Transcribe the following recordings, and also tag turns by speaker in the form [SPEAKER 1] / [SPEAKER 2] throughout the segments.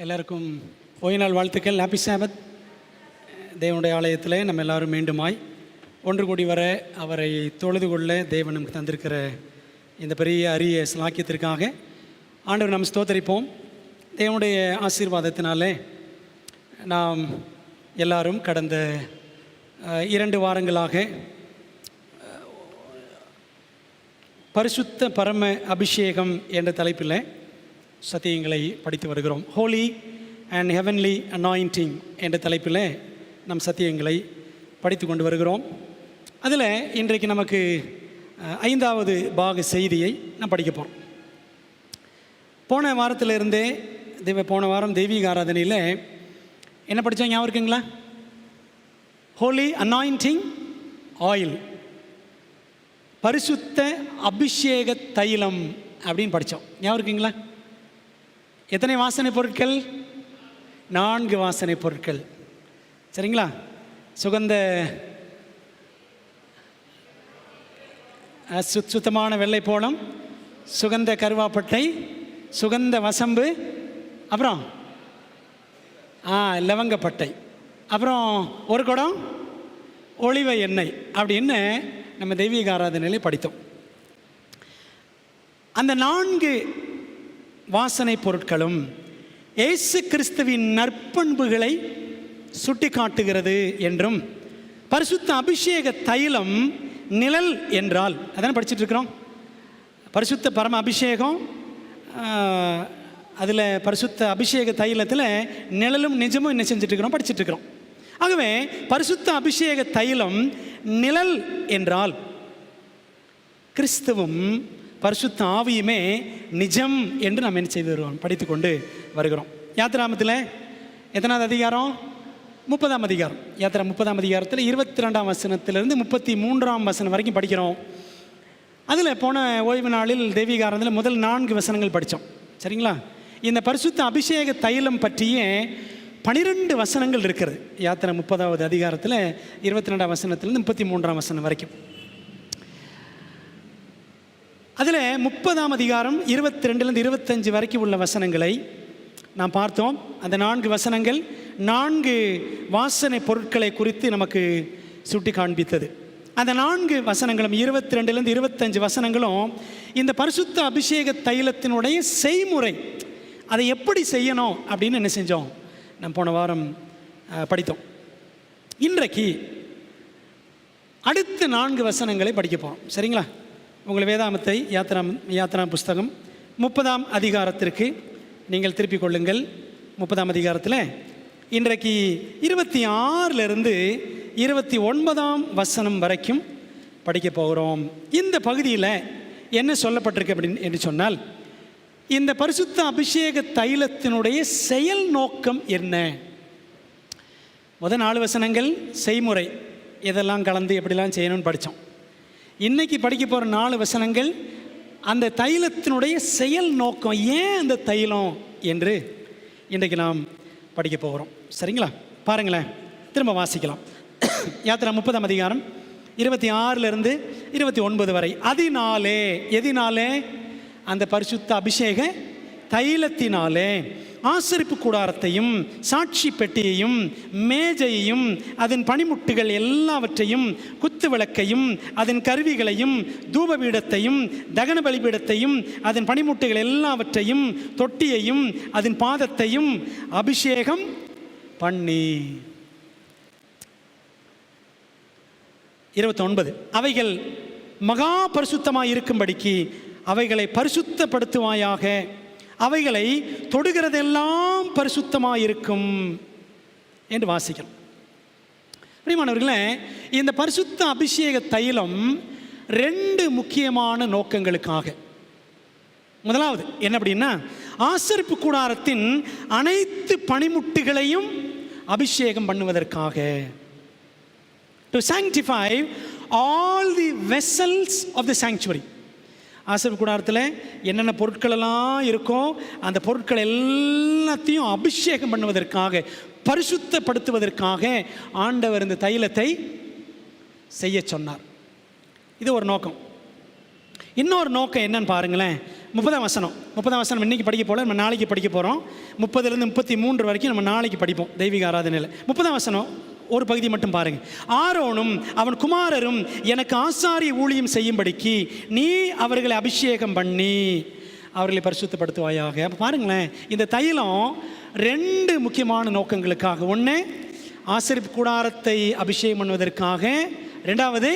[SPEAKER 1] எல்லாருக்கும் ஓய்நாள் வாழ்த்துக்கள். ஹாப்பி சாபத். தேவனுடைய ஆலயத்தில் நம்ம எல்லாரும் மீண்டுமாய் ஒன்று கூடி வர அவரை தொழுது கொள்ள தேவன் நமக்கு தந்திருக்கிற இந்த பெரிய அரிய ஸ்லாக்கியத்திற்காக ஆண்டவர் நாம் ஸ்தோத்தரிப்போம். தேவனுடைய ஆசீர்வாதத்தினாலே நாம் எல்லாரும் கடந்த 2 வாரங்களாக பரிசுத்த பரம அபிஷேகம் என்ற தலைப்பில் சத்தியங்களை படித்து வருகிறோம். ஹோலி அண்ட் ஹெவன்லி அனாயிண்டிங் என்ற தலைப்பில் நம் சத்தியங்களை படித்து கொண்டு வருகிறோம். அதில் இன்றைக்கு நமக்கு 5வது பாக செய்தியை நான் படிக்க போகிறோம். போன வாரத்திலிருந்தே போன வாரம் தெய்வீக ஆராதனையில் என்ன படித்தோம் ஞாபகம் இருக்குங்களா? ஹோலி அனாயிண்டிங் ஆயில், பரிசுத்த அபிஷேக தைலம் அப்படின்னு படித்தோம். ஞாபகம் இருக்குங்களா? எத்தனை வாசனை பொருட்கள்? 4 வாசனை பொருட்கள். சரிங்களா? சுகந்த சுத்தமான வெள்ளை போளம், சுகந்த கருவாப்பட்டை, சுகந்த வசம்பு, அப்புறம் லவங்கப்பட்டை, அப்புறம் ஒரு குடம் ஒளிவ எண்ணெய் அப்படின்னு நம்ம தெய்வீக ஆராதனையிலே படித்தோம். அந்த 4 வாசனை பொருட்களும் இயேசு கிறிஸ்துவின் நற்பண்புகளை சுட்டி காட்டுகிறது என்றும், பரிசுத்த அபிஷேக தைலம் நிழல் என்றால் அதான் படிச்சுட்டு இருக்கிறோம். பரிசுத்த பரம அபிஷேகம், அதில் பரிசுத்த அபிஷேக தைலத்தில் நிழலும் நிஜமும் என்ன செஞ்சுட்டு இருக்கிறோம், படிச்சுட்டு இருக்கிறோம். ஆகவே பரிசுத்த அபிஷேக தைலம் நிழல் என்றால் கிறிஸ்துவும் பரிசுத்த ஆவியுமே நிஜம் என்று நாம் என்ன செய்து வருவோம், படித்து கொண்டு வருகிறோம். யாத்திராமத்தில் எத்தனாவது அதிகாரம்? 30ஆம் அதிகாரம். யாத்திரா 30ஆம் அதிகாரத்தில் 22ஆம் வசனத்திலிருந்து 33ஆம் வசனம் வரைக்கும் படிக்கிறோம். அதில் போன ஓய்வு நாளில் தெய்வீக ஆராதனையில் முதல் 4 வசனங்கள் படித்தோம். சரிங்களா? இந்த பரிசுத்த அபிஷேக தைலம் பற்றிய 12 வசனங்கள் இருக்கிறது. யாத்திரா 30வது அதிகாரத்தில் 22ஆம் வசனத்திலிருந்து 33ஆம் வசனம் வரைக்கும். அதில் 30ஆம் அதிகாரம் 22லேருந்து 25 வரைக்கும் உள்ள வசனங்களை நாம் பார்த்தோம். அந்த 4 வசனங்கள் 4 வாசனை பொருட்களை குறித்து நமக்கு சுட்டி காண்பித்தது. அந்த 4 வசனங்களும் 22லேருந்து 25 வசனங்களும் இந்த பரிசுத்த அபிஷேக தைலத்தினுடைய செய்முறை, அதை எப்படி செய்யணும் அப்படின்னு என்ன செஞ்சோம், நம்ம போன வாரம் படித்தோம். இன்றைக்கு அடுத்த 4 வசனங்களை படிக்க போகிறோம். சரிங்களா? உங்கள் வேதாமத்தை யாத்திரா புஸ்தகம் 30ஆம் அதிகாரத்திற்கு நீங்கள் திருப்பிக் கொள்ளுங்கள். 30ஆம் அதிகாரத்தில் இன்றைக்கு 26லிருந்து 29ஆம் வசனம் வரைக்கும் படிக்க போகிறோம். இந்த பகுதியில் என்ன சொல்லப்பட்டிருக்கு அப்படின்னு என்று சொன்னால், இந்த பரிசுத்த அபிஷேக தைலத்தினுடைய செயல் நோக்கம் என்ன? முதல் 4 வசனங்கள் செய்முறை, எதெல்லாம் கலந்து எப்படிலாம் செய்யணும்னு படித்தோம். இன்றைக்கி படிக்க போகிற 4 வசனங்கள் அந்த தைலத்தினுடைய செயல் நோக்கம், ஏன் அந்த தைலம் என்று இன்றைக்கு நாம் படிக்க போகிறோம். சரிங்களா? பாருங்களேன், திரும்ப வாசிக்கலாம். யாத்திரா 30ஆம் அதிகாரம் 26லிருந்து 29 வரை. அதனாலே, எதினாலே? அந்த பரிசுத்த அபிஷேக தைலத்தினாலே ஆசரிப்பு கூடாரத்தையும் சாட்சி பெட்டியையும் மேஜையையும் அதன் பனிமுட்டுகள் எல்லாவற்றையும் குத்து விளக்கையும் அதன் கருவிகளையும் தூபபீடத்தையும் தகன பலிபீடத்தையும் அதன் பனிமுட்டுகள் எல்லாவற்றையும் தொட்டியையும் அதன் பாதத்தையும் அபிஷேகம் பண்ணி. 29 அவைகள் மகா பரிசுத்தமாய் இருக்கும்படிக்கு அவைகளை பரிசுத்தப்படுத்துவாயாக, அவைகளை தொடுகிறதெல்லாம் பரிசுத்தமாக இருக்கும் என்று வாசிக்கிறோம். பிரியமானவர்களே, இந்த பரிசுத்த அபிஷேக தைலம் 2 முக்கியமான நோக்கங்களுக்காக. முதலாவது என்ன அப்படின்னா, ஆசரிப்பு கூடாரத்தின் அனைத்து பனிமுட்டுகளையும் அபிஷேகம் பண்ணுவதற்காக. To sanctify all the vessels of the sanctuary. ஆசரிப்பு கூடாரத்தில் என்னென்ன பொருட்களெல்லாம் இருக்கோ அந்த பொருட்கள் எல்லாத்தையும் அபிஷேகம் பண்ணுவதற்காக, பரிசுத்தப்படுத்துவதற்காக ஆண்டவர் இந்த தைலத்தை செய்ய சொன்னார். இது ஒரு நோக்கம். இன்னொரு நோக்கம் என்னன்னு பாருங்களேன். 30ஆம் வசனம் இன்றைக்கி படிக்க போல, நம்ம நாளைக்கு படிக்க போகிறோம். 30லேருந்து 33 வரைக்கும் நம்ம நாளைக்கு படிப்போம் தெய்வீக ஆராதனையில். 30ஆம் வசனம் ஒரு பகுதி மட்டும் பாருங்கள். ஆரோனும் அவன் குமாரரும் எனக்கு ஆசாரிய ஊழியம் செய்யும்படிக்கு நீ அவர்களை அபிஷேகம் பண்ணி அவர்களை பரிசுத்தப்படுத்துவாயாக. அப்போ பாருங்களேன், இந்த தைலம் 2 முக்கியமான நோக்கங்களுக்காக. ஒன்று, ஆசரிப்பு கூடாரத்தை அபிஷேகம் பண்ணுவதற்காக. 2வது,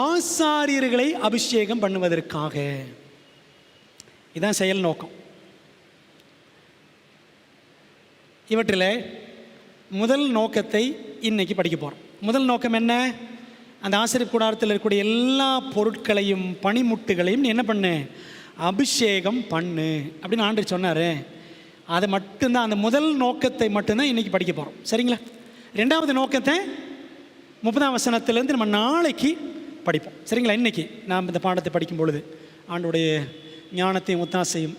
[SPEAKER 1] ஆசாரியர்களை அபிஷேகம் பண்ணுவதற்காக. இதுதான் செயல் நோக்கம். இவற்றில் முதல் நோக்கத்தை இன்னைக்கு படிக்க போகிறோம். முதல் நோக்கம் என்ன? அந்த ஆசரிப்பு கூடாரத்தில் இருக்கக்கூடிய எல்லா பொருட்களையும் பனிமுட்டுகளையும் என்ன பண்ணு? அபிஷேகம் பண்ணு அப்படின்னு ஆண்டவர் சொன்னார். அதை மட்டும்தான், அந்த முதல் நோக்கத்தை மட்டும்தான் இன்றைக்கி படிக்க போகிறோம். சரிங்களா? 2வது நோக்கத்தை 30ஆம் வசனத்திலேருந்து நம்ம நாளைக்கு படிப்போம். சரிங்களா? இன்றைக்கி நாம் இந்த பாடத்தை படிக்கும் பொழுது ஆண்டோடைய ஞானத்தையும் ஒத்தாசையும்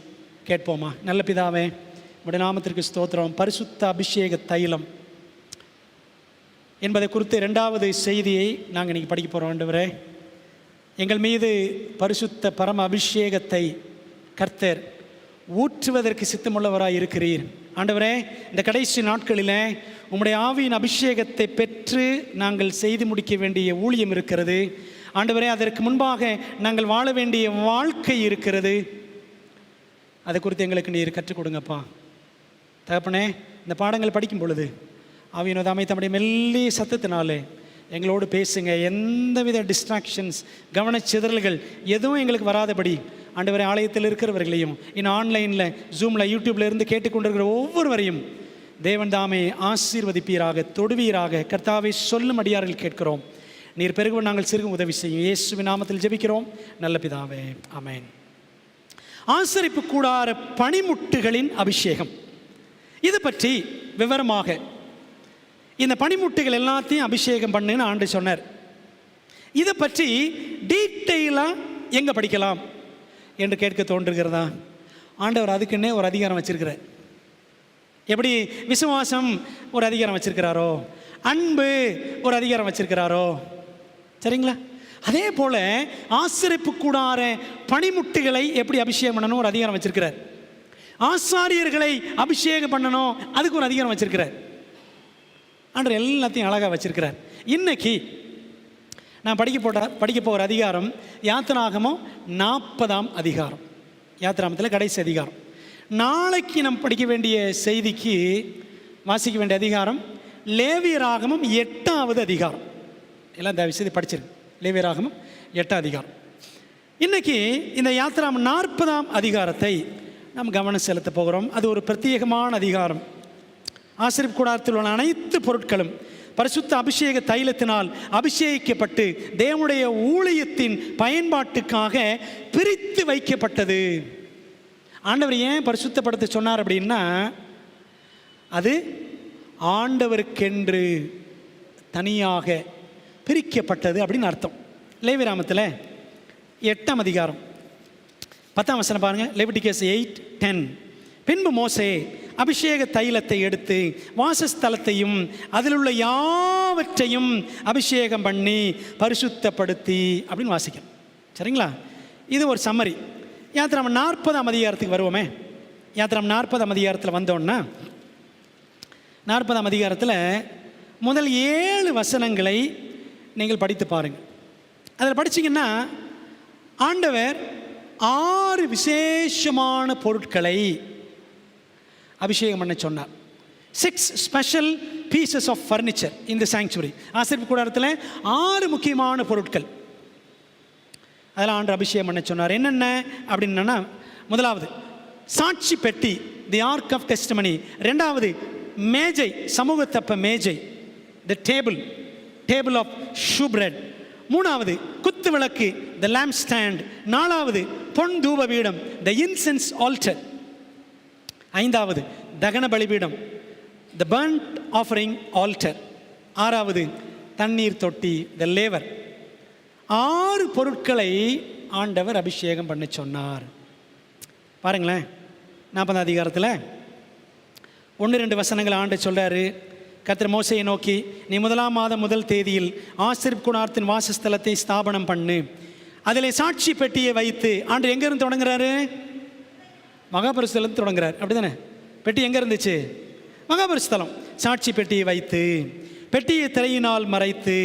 [SPEAKER 1] கேட்போமா? நல்ல பிதாவே, உடைய நாமத்திற்கு ஸ்தோத்திரம். பரிசுத்த அபிஷேக தைலம் என்பதை குறித்து 2வது செய்தியை நாங்கள் இன்றைக்கி படிக்க போகிறோம். ஆண்டவரே, எங்கள் மீது பரிசுத்த பரம அபிஷேகத்தை கர்த்தர் ஊற்றுவதற்கு சித்தமுள்ளவராக இருக்கிறீர். ஆண்டவரே, இந்த கடைசி நாட்களில் உம்முடைய ஆவியின் அபிஷேகத்தை பெற்று நாங்கள் செய்து முடிக்க வேண்டிய ஊழியம் இருக்கிறது. ஆண்டவரே, அதற்கு முன்பாக நாங்கள் வாழ வேண்டிய வாழ்க்கை இருக்கிறது. அதை குறித்து எங்களுக்கு நீர் கற்றுக் கொடுங்கப்பா. தகப்பனே, இந்த பாடங்கள் படிக்கும் பொழுது ஆவியினோட தம்முடைய மெல்லிய சத்தத்தினாலே எங்களோடு பேசுங்க. எந்தவித டிஸ்ட்ராக்ஷன்ஸ், கவனச்சிதறல்கள் எதுவும் எங்களுக்கு வராதபடி ஆண்டவரே, ஆலயத்தில் இருக்கிறவர்களையும் இன்னும் ஆன்லைனில் ஜூமில் யூடியூப்பில் இருந்து கேட்டுக்கொண்டிருக்கிற ஒவ்வொருவரையும் தேவன் தாமே ஆசீர்வதிப்பீராக, தொடுவீராக. கர்த்தாவை சொல்லும் அடியார்கள் கேட்கிறோம். நீர் பெருகும், நாங்கள் சிறுகும் உதவி செய்யும். இயேசுவின் நாமத்தில் ஜெபிக்கிறோம் நல்ல பிதாவே, ஆமென். ஆசரிப்பு கூடார பனிமுட்டுகளின் அபிஷேகம், இது பற்றி விவரமாக இந்த பனிமுட்டுகள் எல்லாத்தையும் அபிஷேகம் பண்ணுன்னு ஆண்டு சொன்னார். இதை பற்றி டீட்டெயிலாக எங்கே படிக்கலாம் என்று கேட்க தோன்றுகிறதா? ஆண்டவர் அதுக்குன்னே ஒரு அதிகாரம் வச்சிருக்கிறார். எப்படி விசுவாசம் ஒரு அதிகாரம் வச்சிருக்கிறாரோ, அன்பு ஒரு அதிகாரம் வச்சிருக்கிறாரோ, சரிங்களா? அதே போல் ஆசரிப்பு கூடார பனிமுட்டுகளை எப்படி அபிஷேகம் பண்ணணும் ஒரு அதிகாரம் வச்சிருக்கிறார். ஆசாரியர்களை அபிஷேகம் பண்ணணும், அதுக்கு ஒரு அதிகாரம் வச்சிருக்கிறார். ஆண்டவர் எல்லாத்தையும் அழகாக வச்சிருக்கிறார். இன்னைக்கு நான் படிக்க போகிற அதிகாரம் யாத்திராகமம் 40ஆம் அதிகாரம். யாத்திராகமத்தில் கடைசி அதிகாரம். நாளைக்கு நம்ம படிக்க வேண்டிய செய்திக்கு வாசிக்க வேண்டிய அதிகாரம் லேவியராகமம் 8வது அதிகாரம். எல்லாம் தயவு செய்து படிச்சிருக்கு. லேவியராகமம் 8ஆம் அதிகாரம். இன்னைக்கு இந்த யாத்திராகமம் 40ஆம் அதிகாரத்தை நாம் கவனம் செலுத்த போகிறோம். அது ஒரு பிரத்யேகமான அதிகாரம். ஆசரிப்பு கூடாரத்தில் உள்ள அனைத்து பொருட்களும் பரிசுத்த அபிஷேக தைலத்தினால் அபிஷேகிக்கப்பட்டு தேவனுடைய ஊழியத்தின் பயன்பாட்டுக்காக பிரித்து வைக்கப்பட்டது. ஆண்டவர் ஏன் பரிசுத்தப்படுத்த சொன்னார் அப்படின்னா, அது ஆண்டவருக்கென்று தனியாக பிரிக்கப்பட்டது அப்படின்னு அர்த்தம். லேவியராகமத்தில் 8ஆம் அதிகாரம் 10ஆம் வசனம் பாருங்கள். லெவிட்டிகஸ் 8:10. பின்பு மோசே அபிஷேக தைலத்தை எடுத்து வாசஸ்தலத்தையும் அதில் உள்ள யாவற்றையும் அபிஷேகம் பண்ணி பரிசுத்தப்படுத்தி அப்படின்னு வாசிக்கணும். சரிங்களா? இது ஒரு சம்மரி. யாத்திராகமம் 40ஆம் அதிகாரத்துக்கு வருவோமே. யாத்திராகமம் 40ஆம் அதிகாரத்தில் வந்தோன்னா, 40ஆம் அதிகாரத்தில் முதல் 7 வசனங்களை நீங்கள் படித்து பாருங்கள். அதில் படிச்சிங்கன்னா ஆண்டவர் 6 விசேஷமான பொருட்களை அபிஷேகம் பண்ண சொன்னார். 6 ஸ்பெஷல் பீசஸ் ஆஃப் ஃபர்னிச்சர் இந்த சாங்சுரி. ஆசரிப்பு கூடாரத்தில் 6 முக்கியமான பொருட்கள் அதெல்லாம் ஆண்டவர் அபிஷேகம் பண்ண சொன்னார். என்னென்ன அப்படின்னா, முதலாவது சாட்சி பெட்டி, தி ஆர்க் ஆஃப் டெஸ்டிமனி. 2வது மேஜை, சமூகத்தப்ப மேஜை, the table of shewbread. 3வது குத்து விளக்கு, தி லேம்ப் ஸ்டாண்ட். 4வது பொன் தூப பீடம், தி இன்சென்ஸ் ஆல்டர். 5வது தகன பலிபீடம், தி பர்ன்ட் ஆஃபரிங் ஆல்டர். 6வது தண்ணீர் தொட்டி, தி லேவர். 6 பொருட்களை ஆண்டவர் அபிஷேகம் பண்ண சொன்னார். பாருங்களேன், 40ஆம் அதிகாரத்தில் 1-2 வசனங்கள் ஆண்டு சொல்கிறாரு. கர்த்தர் மோசேயை நோக்கி, நீ 1ஆம் மாதம் 1 தேதியில் ஆசரிப்பு கூடாரத்தின் வாசஸ்தலத்தை ஸ்தாபனம் பண்ணு. அதில் சாட்சி பெட்டியை வைத்து ஆண்டு எங்கேருந்து தொடங்குறாரு? மகாபரிசுத்தலத்து தொடங்குறார், அப்படி தானே? பெட்டி எங்கே இருந்துச்சு? மகாபரிசுத்தலம். சாட்சி பெட்டியை வைத்து, பெட்டியை திரையினால் மறைத்து,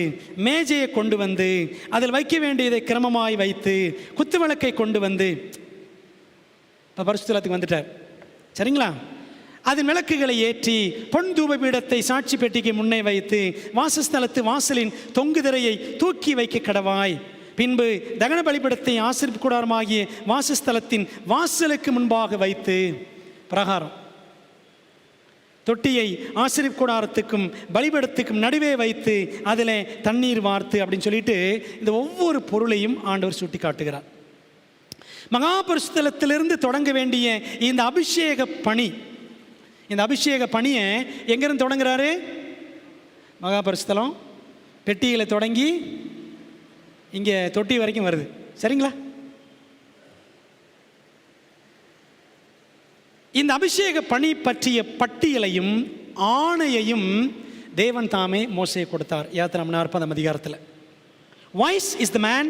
[SPEAKER 1] மேஜையை கொண்டு வந்து அதில் வைக்க வேண்டியதை கிரமமாய் வைத்து, குத்து விளக்கை கொண்டு வந்து இப்போ பரிசுத்தலத்துக்கு வந்துட்டார். சரிங்களா? அதன் விளக்குகளை ஏற்றி பொன் தூப பீடத்தை சாட்சி பெட்டிக்கு முன்னே வைத்து வாசஸ்தலத்து வாசலின் தொங்கு திரையை தூக்கி வைக்க கடவாய். பின்பு தகன பலிபீடத்தை ஆசரிப்பு கூடாரமாகிய வாசஸ்தலத்தின் வாசலுக்கு முன்பாக வைத்து, பிரகாரம் தொட்டியை ஆசரிப்பு கூடாரத்துக்கும் பலிபீடத்துக்கும் நடுவே வைத்து அதில் தண்ணீர் வார்த்து அப்படின்னு சொல்லிட்டு இந்த ஒவ்வொரு பொருளையும் ஆண்டவர் சுட்டி காட்டுகிறார். மகாபரிசுத்தலத்திலிருந்து தொடங்க வேண்டிய இந்த அபிஷேக பணி, இந்த அபிஷேக பணியை எங்கிருந்து தொடங்குறாரு? மகாபரிசுத்தலம் பெட்டிகளை தொடங்கி இங்கே தொட்டி வரைக்கும் வருது. சரிங்களா? இந்த அபிஷேக பணி பற்றிய பட்டியலையும் ஆணையையும் தேவன் தாமே மோசே கொடுத்தார். யாத்திராகமம் 40 அதிகாரத்தில். Wise is the man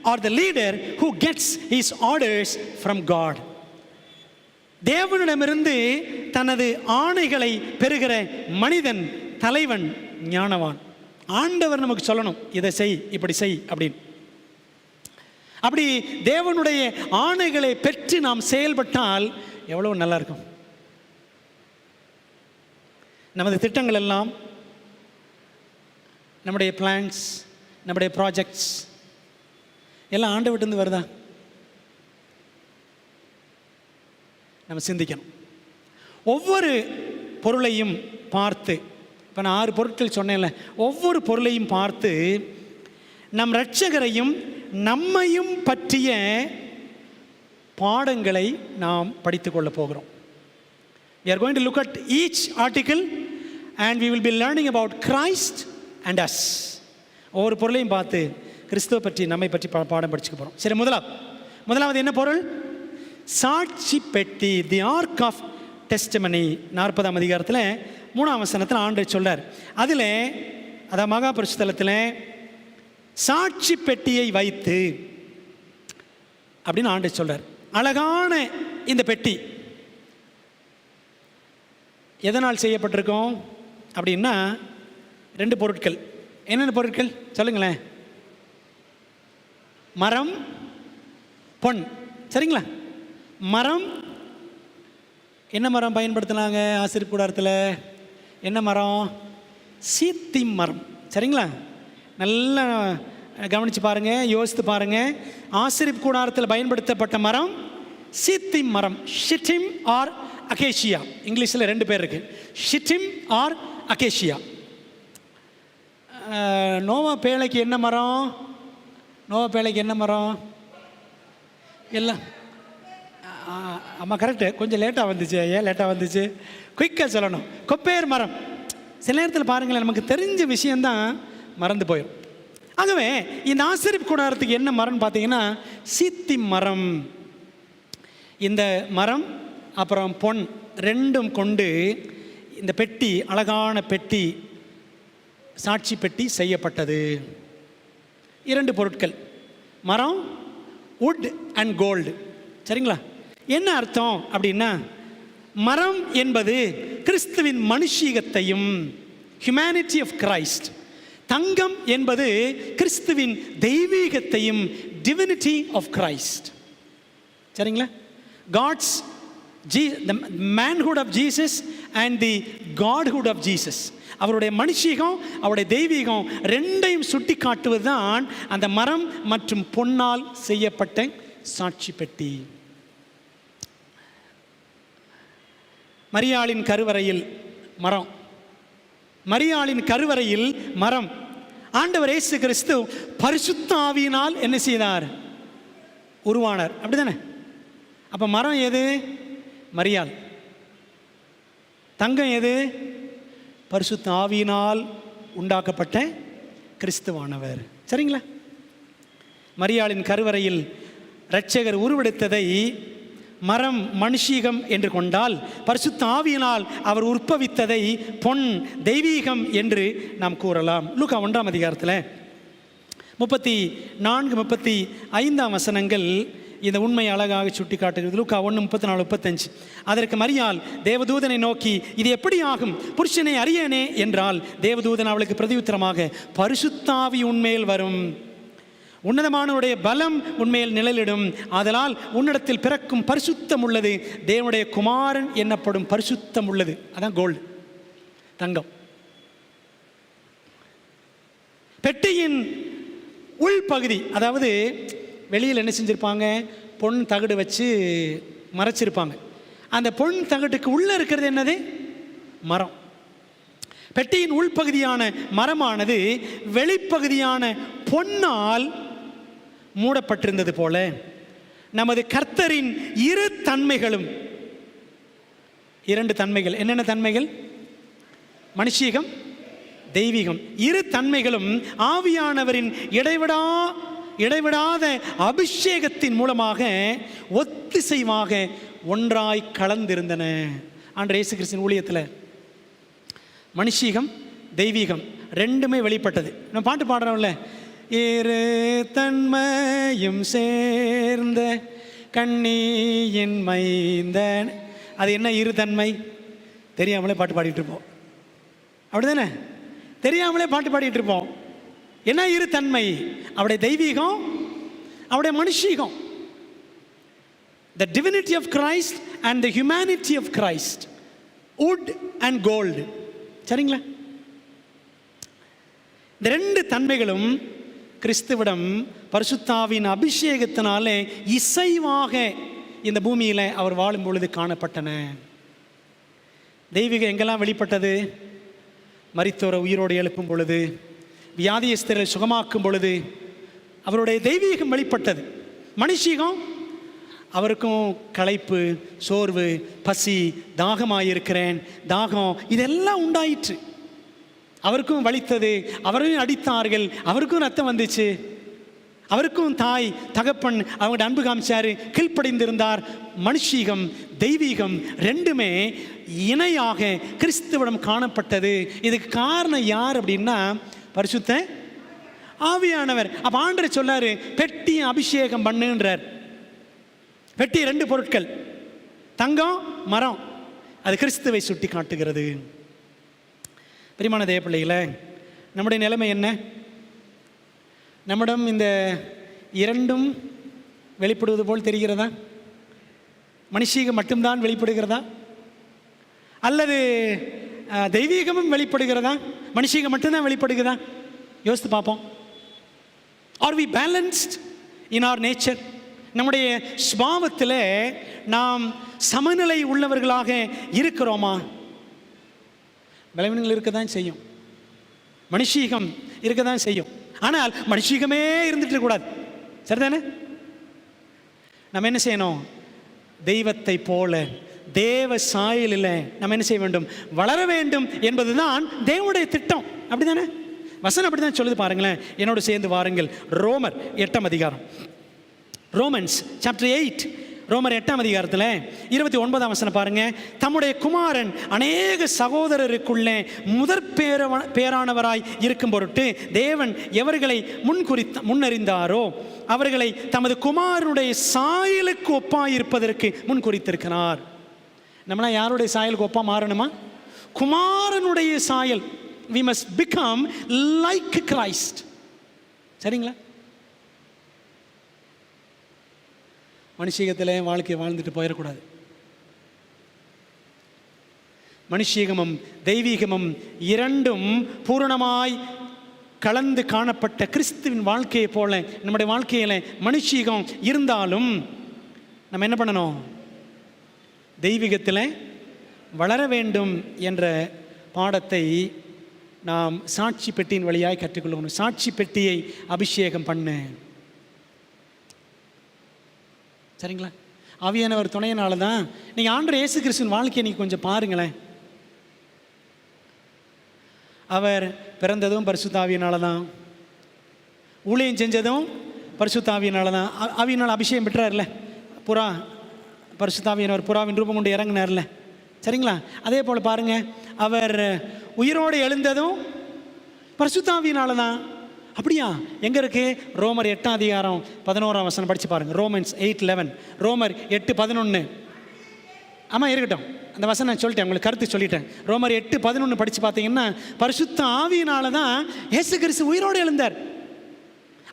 [SPEAKER 1] or the leader who gets his orders from God. தேவனிடமிருந்து தனது ஆணைகளை பெறுகிற மனிதன் தலைவன், ஞானவான். ஆண்டவர் நமக்கு சொல்லணும், இதை செய், இப்படி செய் அப்படின்னு. அப்படி தேவனுடைய ஆணைகளை பெற்று நாம் செயல்பட்டால் எவ்வளவு நல்லா இருக்கும். நமது திட்டங்கள் எல்லாம், நம்முடைய பிளான்ஸ், நம்முடைய ப்ராஜெக்ட்ஸ் எல்லாம் ஆண்டவர்கிட்டருந்து வருதா? நம்ம சிந்திக்கணும். ஒவ்வொரு பொருளையும் பார்த்து, இப்போ நான் 6 பொருட்கள் சொன்னேன்ல, ஒவ்வொரு பொருளையும் பார்த்து நம் இரட்சகரையும் நம்மையும் பற்றிய பாடங்களை நாம் படித்து கொள்ள போகிறோம். We are going to look at each article and we will be learning about Christ and us. ஒவ்வொரு பொருளையும் பார்த்து கிறிஸ்துவ பற்றி, நம்மை பற்றி பாடம் படிச்சுக்க போகிறோம். சரி, முதலாவது என்ன பொருள்? சாட்சி பெட்டி, தி ஆர்க் ஆஃப் டெஸ்டிமனி. 40 அதிகாரத்தில் 3 வசனத்தில் ஆண்டவர் சொல்றார். அதில் அதாவது மகாபரிசுத்தலத்தில் சாட்சி பெட்டியை வைத்து அப்படின்னு ஆண்டவர் சொல்றார். அழகான இந்த பெட்டி எதனால் செய்யப்பட்டிருக்கோம் அப்படின்னா 2 பொருட்கள். என்னென்ன பொருட்கள் சொல்லுங்களேன்? மரம், பொன். சரிங்களா? மரம், என்ன மரம் பயன்படுத்தினாங்க ஆசரிப்பு கூடாரத்தில்? என்ன மரம்? சீத்தி மரம். சரிங்களா? நல்லா கவனித்து பாருங்கள், யோசித்து பாருங்கள். ஆசரிப்பு கூடாரத்தில் பயன்படுத்தப்பட்ட மரம் சீத்தி மரம். ஷிட்டிம் ஆர் அகேஷியா. இங்கிலீஷில் 2 பேர் இருக்குது, ஷிட்டிம் ஆர் அகேஷியா. நோவா பேழைக்கு என்ன மரம்? நோவா பேழைக்கு என்ன மரம்? எல்லாம் ஆமாம், கரெக்டு. கொஞ்சம் லேட்டாக வந்துச்சு. ஏன் லேட்டாக வந்துச்சு? குயிக்காக சொல்லணும். கொப்பேர் மரம். சில நேரத்தில் பாருங்களேன், நமக்கு தெரிஞ்ச விஷயந்தான் மறந்து போயிடும். ஆகவே இந்த ஆசரிப்பு கூடாரத்துக்கு என்ன மரம்னு பார்த்தீங்கன்னா சீத்தி மரம். இந்த மரம் அப்புறம் பொன் 2ம் கொண்டு இந்த பெட்டி, அழகான பெட்டி, சாட்சி பெட்டி செய்யப்பட்டது. 2 பொருட்கள், மரம், wood and gold. சரிங்களா? என்ன அர்த்தம் அப்படின்னா, மரம் என்பது கிறிஸ்துவின் மனுஷீகத்தையும், ஹியூமனிட்டி ஆஃப் கிரைஸ்ட். தங்கம் என்பது கிறிஸ்துவின் தெய்வீகத்தையும், டிவினிட்டி ஆஃப் கிரைஸ்ட். சரிங்களா? God's the manhood of Jesus and the godhood of Jesus. அவருடைய மனுஷீகம், அவருடைய தெய்வீகம் 2ஐயும் சுட்டி காட்டுவது தான் அந்த மரம் மற்றும் பொன்னால் செய்யப்பட்ட சாட்சி பெட்டி. மரியாளின் கருவறையில் மரம், மரியாளின் கருவறையில் மரம். ஆண்டவர் இயேசு கிறிஸ்து பரிசுத்த ஆவியினால் என்ன செய்தார்? உருவானார். அப்படிதானே? அப்போ மரம் எது? மரியாள். தங்கம் எது? பரிசுத்த ஆவியினால் உண்டாக்கப்பட்ட கிறிஸ்துவானவர். சரிங்களா? மரியாளின் கருவறையில் இரட்சகர் உருவெடுத்ததை மரம் மனுஷீகம் என்று கொண்டால், பரிசுத்த ஆவியினால் அவர் உற்பவித்ததை பொன் தெய்வீகம் என்று நாம் கூறலாம். லூக்கா 1 அதிகாரத்தில் 34, 35 வசனங்கள் இந்த உண்மையை அழகாக சுட்டி காட்டுகிறது. லூக்கா 1:34, 35. அதற்கு மரியாள் தேவதூதனை நோக்கி, இது எப்படி ஆகும்? புருஷனை அறியேனே என்றால், தேவதூதன் அவளுக்கு பிரதியுத்தரமாக, பரிசுத்தாவி உன்மேல் வரும், உன்னதமானவருடைய பலம் உண்மையில் நிழலிடும், ஆதலால் உன்னிடத்தில் பிறக்கும் பரிசுத்தம் உள்ளது, தேவனுடைய குமாரன் என்னப்படும் பரிசுத்தம் உள்ளது. அதான் கோல்டு, தங்கம். பெட்டியின் உள்பகுதி, அதாவது வெளியில் என்ன செஞ்சுருப்பாங்க, பொன் தகடு வச்சு மறைச்சிருப்பாங்க. அந்த பொன் தகட்டுக்கு உள்ளே இருக்கிறது என்னது? மரம். பெட்டியின் உள்பகுதியான மரமானது வெளிப்பகுதியான பொன்னால் மூடப்பட்டிருந்தது போல நமது கர்த்தரின் இரு தன்மைகளும், 2 தன்மைகள். என்னென்ன தன்மைகள்? மனுஷீகம், தெய்வீகம். இரு தன்மைகளும் ஆவியானவரின் இடைவிடாத அபிஷேகத்தின் மூலமாக ஒத்திசைவாக ஒன்றாய் கலந்திருந்தன. ஆண்டவர் இயேசு கிறிஸ்துவின் ஊழியத்தில் மனுஷீகம், தெய்வீகம் ரெண்டுமே வெளிப்பட்டது. நம்ம பாட்டு பாடுறோம்ல, இரு தன்மையும் சேர்ந்த கண்ணியின் மைந்தன். அது என்ன இரு தன்மை? தெரியாமலே பாட்டு பாடிட்டு இருப்போம், அப்படிதானே? தெரியாமலே பாட்டு பாடிட்டு இருப்போம். என்ன இரு தன்மை? அவருடைய தெய்வீகம், அவருடைய மனுஷீகம். The divinity of Christ and the humanity of Christ, wood and gold. சரிங்களா? இந்த 2 தன்மைகளும் கிறிஸ்துவிடம் பரிசுத்தாவின் அபிஷேகத்தினாலே இசைவாக இந்த பூமியில் அவர் வாழும் பொழுது காணப்பட்டன. தெய்வீகம் எங்கெல்லாம் வெளிப்பட்டது? மரித்தோரை உயிரோடு எழுப்பும் பொழுது, வியாதியஸ்தரை சுகமாக்கும் பொழுது அவருடைய தெய்வீகம் வெளிப்பட்டது. மனுஷீகம், அவருக்கும் களைப்பு, சோர்வு, பசி, தாகமாயிருக்கிறேன், தாகம், இதெல்லாம் உண்டாயிற்று. அவருக்கும் வலித்தது, அவரையும் அடித்தார்கள், அவருக்கும் ரத்தம் வந்துச்சு, அவருக்கும் தாய் தகப்பன் அவங்களோட அன்பு காமிச்சாரு, கீழ்ப்படிந்திருந்தார். மனுஷீகம், தெய்வீகம் ரெண்டுமே இணையாக கிறிஸ்துவிடம் காணப்பட்டது. இதுக்கு காரணம் யார் அப்படின்னா பரிசுத்த ஆவியானவர். அப்ப ஆண்டவர் சொல்லாரு, பெட்டி அபிஷேகம் பண்ணுன்றார். பெட்டி 2 பொருட்கள், தங்கம், மரம். அது கிறிஸ்துவை சுட்டி காட்டுகிறது. பிரியமான தேவ பிள்ளைகளே, நம்முடைய நிலைமை என்ன? நம்மிடம் இந்த 2ம் வெளிப்படுவது போல் தெரிகிறதா? மனுஷீகம் மட்டும்தான் வெளிப்படுகிறதா? அல்லது தெய்வீகமும் வெளிப்படுகிறதா? மனுஷீகம் மட்டும்தான் வெளிப்படுகிறதா? யோசித்து பார்ப்போம். Are we balanced in our nature? நம்முடைய சுபாவத்தில் நாம் சமநிலை உள்ளவர்களாக இருக்கிறோமா? பலவீனங்கள் இருக்க தான் செய்யும், மனுஷீகம் இருக்க தான் செய்யும். ஆனால் மனுஷீகமே இருந்துட்டு கூடாது, சரிதானே? நம்ம என்ன செய்யணும்? தெய்வத்தை போல தேவ சாயலில் நம்ம என்ன செய்ய வேண்டும்? வளர வேண்டும் என்பதுதான் தேவனுடைய திட்டம். அப்படிதானே? வசனம் அப்படி தான் சொல்லுது. பாருங்களேன், என்னோடு சேர்ந்து வாருங்கள். ரோமர் 8ஆம் அதிகாரம், ரோமன்ஸ் சாப்டர் 8, ரோமர் 8ஆம் அதிகாரத்தில் 29ஆம் வசனம் பாருங்க. தம்முடைய குமாரன் அநேக சகோதரருக்குள்ளே பேரானவராய் இருக்கும் பொருட்டு தேவன் எவர்களை முன்னறிந்தாரோ அவர்களை தமது குமாரனுடைய சாயலுக்கு ஒப்பாயிருப்பதற்கு முன் குறித்திருக்கிறார். நம்மளாம் யாருடைய சாயலுக்கு ஒப்பா மாறணுமா? குமாரனுடைய சாயல். we must become like Christ. சரிங்களா? மனுஷீகத்தில் வாழ்க்கையை வாழ்ந்துட்டு போயிடக்கூடாது. மனுஷீகமும் தெய்வீகமும் 2ம் பூரணமாய் கலந்து காணப்பட்ட கிறிஸ்துவின் வாழ்க்கையை போல நம்முடைய வாழ்க்கையில் மனுஷீகம் இருந்தாலும் நம்ம என்ன பண்ணணும்? தெய்வீகத்தில் வளர வேண்டும் என்ற பாடத்தை நாம் சாட்சி பெட்டியின் வழியாய் கற்றுக்கொள்ளணும். சாட்சி பெட்டியை அபிஷேகம் பண்ணு. சரிங்களா? ஆவியானவர் துணையினால தான். நீங்கள் ஆண்டவர் இயேசு கிறிஸ்துவின் வாழ்க்கையை நீங்கள் கொஞ்சம் பாருங்களேன். அவர் பிறந்ததும் பரிசுத்த ஆவியினால தான், ஊழியம் செஞ்சதும் பரிசுத்த ஆவியினால தான். ஆவியினால் அபிஷேகம் பெற்றார்ல, புறா, பரிசுத்த ஆவியானவர் புறாவின் ரூபம் கொண்டு இறங்கினார்ல, சரிங்களா? அதே போல் பாருங்கள், அவர் உயிரோடு எழுந்ததும் பரிசுத்த ஆவியினால தான். அப்படியா? எங்கே இருக்கு? ரோமர் 8:11 படித்து பாருங்கள். ரோமன்ஸ் 8:11, ரோமர் 8:11. ஆமாம், இருக்கட்டும், அந்த வசனம் நான் சொல்லிட்டேன், உங்களுக்கு கருத்து சொல்லிட்டேன். ரோமர் 8:11 படித்து பார்த்தீங்கன்னா, பரிசுத்த ஆவியினால தான் இயேசு கிறிஸ்து உயிரோடு எழுந்தார்.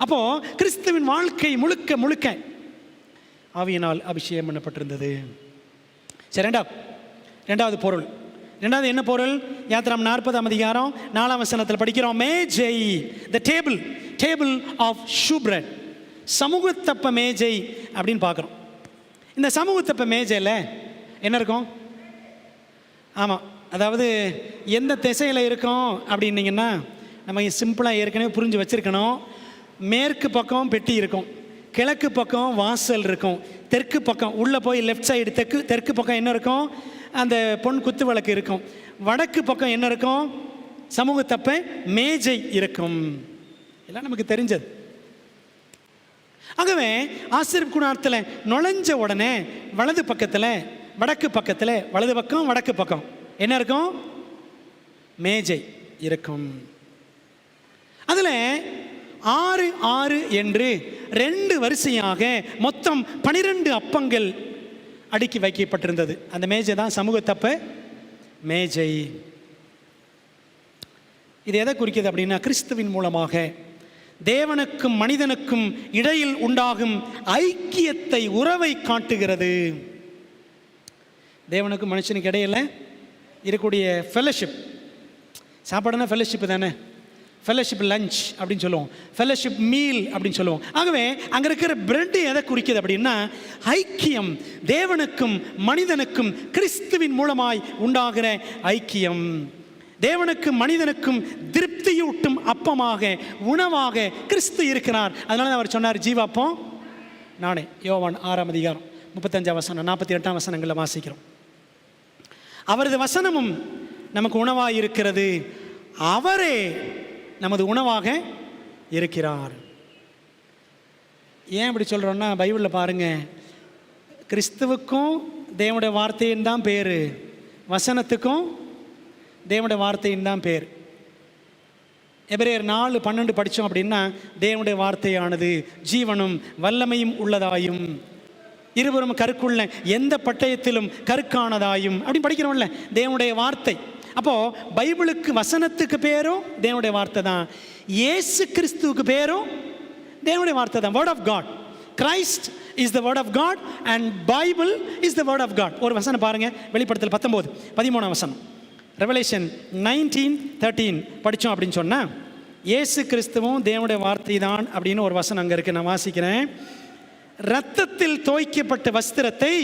[SPEAKER 1] அப்போது கிறிஸ்துவின் வாழ்க்கை முழுக்க முழுக்க ஆவியினால் அபிஷேகம் பண்ணப்பட்டிருந்தது. சரி, ரெண்டாவது பொருள். ரெண்டாவது என்ன பொருள்? யாத்திராம் 40:4 படிக்கிறோம். மேஜை, த டேபிள் ஆஃப் ஷூப்ரெட், சமூகத்தப்ப மேஜை அப்படின்னு பார்க்குறோம். இந்த சமூகத்தப்ப மேஜையில் என்ன இருக்கும்? ஆமாம், அதாவது எந்த திசையில் இருக்கும் அப்படின்னீங்கன்னா, நம்ம சிம்பிளாக ஏற்கனவே புரிஞ்சு வச்சுருக்கணும். மேற்கு பக்கம் பெட்டி இருக்கும், கிழக்கு பக்கம் வாசல் இருக்கும், தெற்கு பக்கம் உள்ளே போய் லெஃப்ட் சைடு தெற்கு பக்கம் என்ன இருக்கும்? அந்த பொன் குத்து விளக்கு இருக்கும். வடக்கு பக்கம் என்ன இருக்கும்? சமூகத்தப்ப மேஜை இருக்கும். எல்லாம் நமக்கு தெரிஞ்சது. ஆகவே ஆசீர்வாத கூடாரத்தில் நுழைஞ்ச உடனே வலது பக்கத்தில், வடக்கு பக்கத்தில், வலது பக்கம் வடக்கு பக்கம் என்ன இருக்கும்? மேஜை இருக்கும். அதில் 6 என்று 2 வரிசையாக மொத்தம் 12 அப்பங்கள் அடுக்கி வைக்கப்பட்டிருந்தது. அந்த மேஜை தான் சமூகத்தப்ப மேஜை. இது எதை குறிக்கிறது அப்படின்னா, கிறிஸ்துவின் மூலமாக தேவனுக்கும் மனிதனுக்கும் இடையில் உண்டாகும் ஐக்கியத்தை, உறவை காட்டுகிறது. தேவனுக்கும் மனுஷனுக்கு இடையில் இருக்கக்கூடிய ஃபெலோஷிப். சாப்பாடுனா ஃபெலோஷிப் தானே. ஃபெலோஷிப் லஞ்ச் அப்படின்னு சொல்லுவோம், ஃபெலோஷிப் மீல் அப்படின்னு சொல்லுவோம். ஆகவே அங்கே இருக்கிற பிரெட் எதை குறிக்கிறது அப்படின்னா, ஐக்கியம், தேவனுக்கும் மனிதனுக்கும் கிறிஸ்துவின் மூலமாய் உண்டாகிற ஐக்கியம். தேவனுக்கும் மனிதனுக்கும் திருப்தியூட்டும் அப்பமாக, உணவாக கிறிஸ்து இருக்கிறார். அதனால அவர் சொன்னார், ஜீவாப்பம் நானே. யோவான் 6:35, 48 வாசிக்கிறோம். அவரது வசனமும் நமக்கு உணவாக இருக்கிறது, அவரே நமது உணவாக இருக்கிறார். ஏன் அப்படி சொல்கிறோன்னா, பைபிளில் பாருங்கள், கிறிஸ்துவுக்கும் தேவனுடைய வார்த்தையின் தான் பேர், வசனத்துக்கும் தேவனுடைய வார்த்தையின் தான் பேர். எபிரேயர் 4:12 படித்தோம் அப்படின்னா, தேவனுடைய வார்த்தையானது ஜீவனும் வல்லமையும் உள்ளதாயும் இருவரும் கருக்குள்ள எந்த பட்டயத்திலும் கருக்கானதாயும் அப்படின்னு படிக்கிறோம்ல, தேவனுடைய வார்த்தை. அப்போது பைபிளுக்கு, வசனத்துக்கு பேரும் தேவனுடைய வார்த்தை தான், இயேசு கிறிஸ்துவுக்கு பேரும் தேவனுடைய வார்த்தை தான். Word of God. Christ is the word of God and Bible is the word of God. ஒரு வசனம் பாருங்கள், வெளிப்படுத்தல் 19:13. ரெவலேஷன் 19:13 படித்தோம் அப்படின்னு சொன்னால், இயேசு கிறிஸ்துவும் தேவனுடைய வார்த்தை தான் அப்படின்னு ஒரு வசனம் அங்கே இருக்குது. நான் வாசிக்கிறேன். இரத்தத்தில் தோய்க்கப்பட்ட வஸ்திரத்தை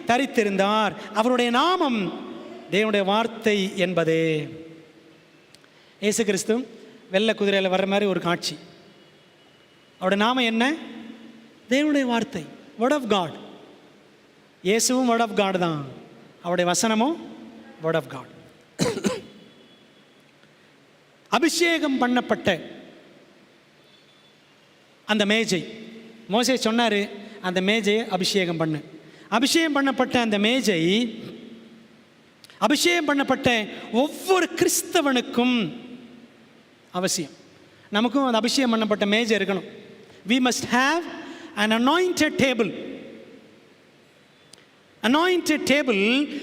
[SPEAKER 1] தரித்திருந்தார், அவருடைய நாமம் தேவனுடைய வார்த்தை என்பதே. இயேசு கிறிஸ்து வெள்ளை குதிரையில் வர்ற மாதிரி ஒரு காட்சி. அவருடைய நாமம் என்ன? தேவனுடைய வார்த்தை, வேர்ட் ஆஃப் காட். இயேசுவும் வேர்ட் ஆஃப் காட் தான், அவருடைய வசனமும் வேர்ட் ஆஃப் காட். அபிஷேகம் பண்ணப்பட்ட அந்த மேஜை, மோசே சொன்னார், அந்த மேஜையை அபிஷேகம் பண்ணு. அபிஷேகம் பண்ணப்பட்ட அந்த மேஜை, அபிஷேகம் பண்ணப்பட்ட ஒவ்வொரு கிறிஸ்தவனுக்கும் அவசியம். நமக்கும் அந்த அபிஷேகம் பண்ணப்பட்ட மேஜை இருக்கணும். We must have an anointed table. Anointed table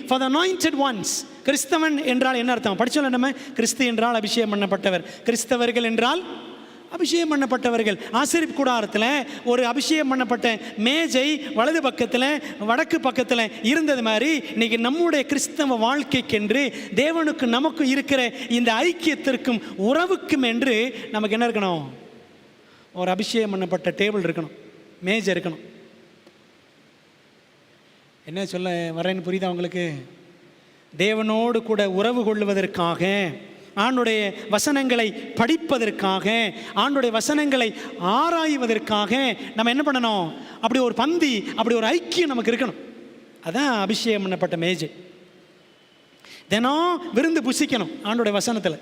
[SPEAKER 1] for the anointed ones. கிறிஸ்தவன் என்றால் என்ன அர்த்தம்? படிச்சோம்ல நம்ம, கிறிஸ்து என்றால் அபிஷேகம் பண்ணப்பட்டவர், கிறிஸ்தவர்கள் என்றால் அபிஷேகம் பண்ணப்பட்டவர்கள். ஆசீர்வாத கூடாரத்தில் ஒரு அபிஷேகம் பண்ணப்பட்ட மேஜை வலது பக்கத்தில் வடக்கு பக்கத்தில் இருந்தது மாதிரி, இன்னைக்கு நம்முடைய கிறிஸ்தவ வாழ்க்கைக்கென்று தேவனுக்கு நமக்கு இருக்கிற இந்த ஐக்கியத்திற்கும் உறவுக்கும் என்று நமக்கு என்ன இருக்கணும்? ஒரு அபிஷேகம் பண்ணப்பட்ட டேபிள் இருக்கணும், மேஜை இருக்கணும். என்ன சொல்ல வரேன்னு புரியுதா உங்களுக்கு? தேவனோடு கூட உறவு கொள்வதற்காக, ஆண்டுடைய வசனங்களை படிப்பதற்காக, ஆண்டுடைய வசனங்களை ஆராய்வதற்காக நம்ம என்ன பண்ணணும்? அப்படி ஒரு பந்தி, அப்படி ஒரு ஐக்கியம் நமக்கு இருக்கணும். அதான் அபிஷேகம் பண்ணப்பட்ட மேஜை. தினம் விருந்து புசிக்கணும் ஆண்டுடைய வசனத்தில்.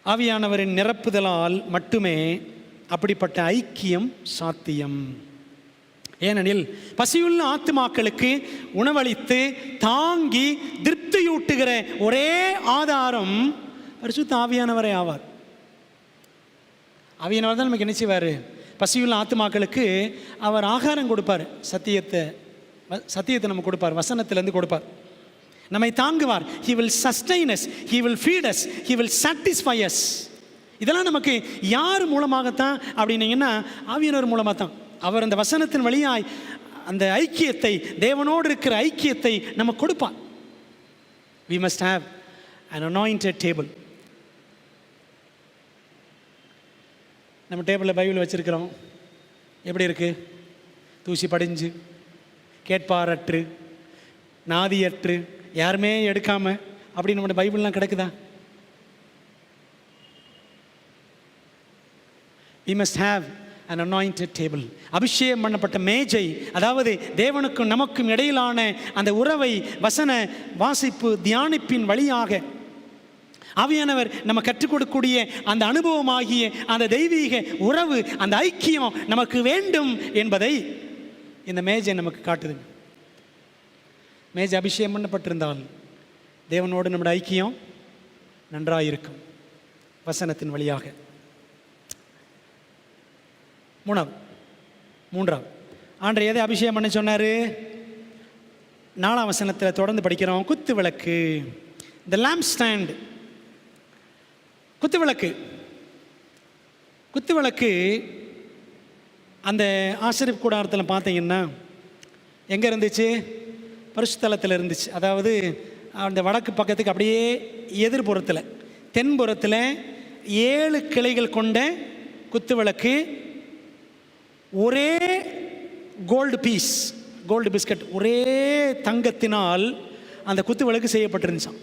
[SPEAKER 1] ஆவியானவரின் நிரப்புதலால் மட்டுமே அப்படிப்பட்ட ஐக்கியம் சாத்தியம். ஏனெனில் பசியுள்ள ஆத்துமாக்களுக்கு உணவளித்து தாங்கி திருப்தியூட்டுகிற ஒரே ஆதாரம் பரிசுத்த ஆவியானவரே ஆவார். ஆவியானவர் தான் நமக்கு என்ன செய்வார்? பசியுள்ள ஆத்துமாக்களுக்கு அவர் ஆகாரம் கொடுப்பார். சத்தியத்தை நம்ம கொடுப்பார், வசனத்திலேருந்து கொடுப்பார், நம்மை தாங்குவார். He will sustain us, He will feed us, He will satisfy us. இதெல்லாம் நமக்கு யார் மூலமாகத்தான் அப்படின்னீங்கன்னா ஆவியானவர் மூலமாக தான். அவர் அந்த வசனத்தின் வழியாய் அந்த ஐக்கியத்தை, தேவனோடு இருக்கிற ஐக்கியத்தை நம்ம கொடுப்பார். We must have an anointed table. நம்ம டேபிளில் பைபிள் வச்சுருக்கிறோம். எப்படி இருக்குது? தூசி படிஞ்சு, கேட்பாரற்று, நாதியற்று, யாருமே எடுக்காமல் அப்படி நம்மளோட பைபிள்லாம் கிடக்குதா? We must have an anointed table. அபிஷேகம் பண்ணப்பட்ட மேஜை, அதாவது தேவனுக்கும் நமக்கும் இடையிலான அந்த உறவை வசன வாசிப்பு தியானிப்பின் வழியாக ஆவியானவர் நம்ம கற்றுக் கொடுக்கக்கூடிய அந்த அனுபவமாகிய அந்த தெய்வீக உறவு, அந்த ஐக்கியம் நமக்கு வேண்டும் என்பதை இந்த மேஜை நமக்கு காட்டுது. மேஜை அபிஷேகம் பண்ணப்பட்டிருந்தால் தேவனோடு நம்முடைய ஐக்கியம் நன்றாக இருக்கும் வசனத்தின் வழியாக. மூன்றாவது ஆண்டவர் எதை அபிஷேகம் பண்ண சொன்னார்? 4ஆம் வசனத்தில் தொடர்ந்து படிக்கிறோம். குத்து விளக்கு, the lamp stand. குத்து விளக்கு அந்த ஆசரிப்பு கூடாரத்தில் பார்த்தீங்கன்னா எங்கே இருந்துச்சு? பரிசுத்தலத்தில் இருந்துச்சு. அதாவது அந்த வடக்கு பக்கத்துக்கு அப்படியே எதிர்புறத்தில் தென்புறத்தில் 7 கிளைகள் கொண்ட குத்து விளக்கு, ஒரே கோல்டு பிஸ்கட், ஒரே தங்கத்தினால் அந்த குத்து விளக்கு செய்யப்பட்டிருந்துச்சான்.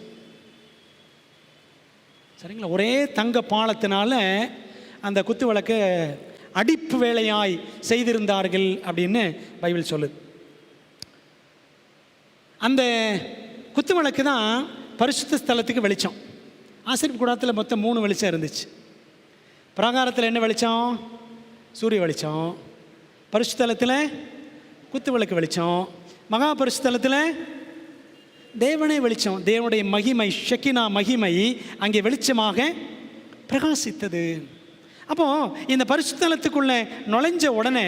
[SPEAKER 1] சரிங்களா? ஒரே தங்க பாலத்தினால அந்த குத்து விளக்க அடிப்பு வேலையாய் செய்திருந்தார்கள் அப்படின்னு பைபிள் சொல்லுது. அந்த குத்து விளக்கு தான் பரிசுத்த ஸ்தலத்துக்கு வெளிச்சம். ஆசரிப்பு கூடாரத்தில் மொத்தம் 3 வெளிச்சம் இருந்துச்சு. பிராகாரத்தில் என்ன வெளிச்சம்? சூரிய வெளிச்சம். பரிசுத்தலத்தில் குத்து விளக்கு வெளிச்சம். மகா பரிசுத்தலத்தில் தேவனே வெளிச்சம். தேவனுடைய மகிமை, ஷெக்கினா மகிமை அங்கே வெளிச்சமாக பிரகாசித்தது. அப்போ இந்த பரிசுத்தலத்துக்குள்ள நுழைஞ்ச உடனே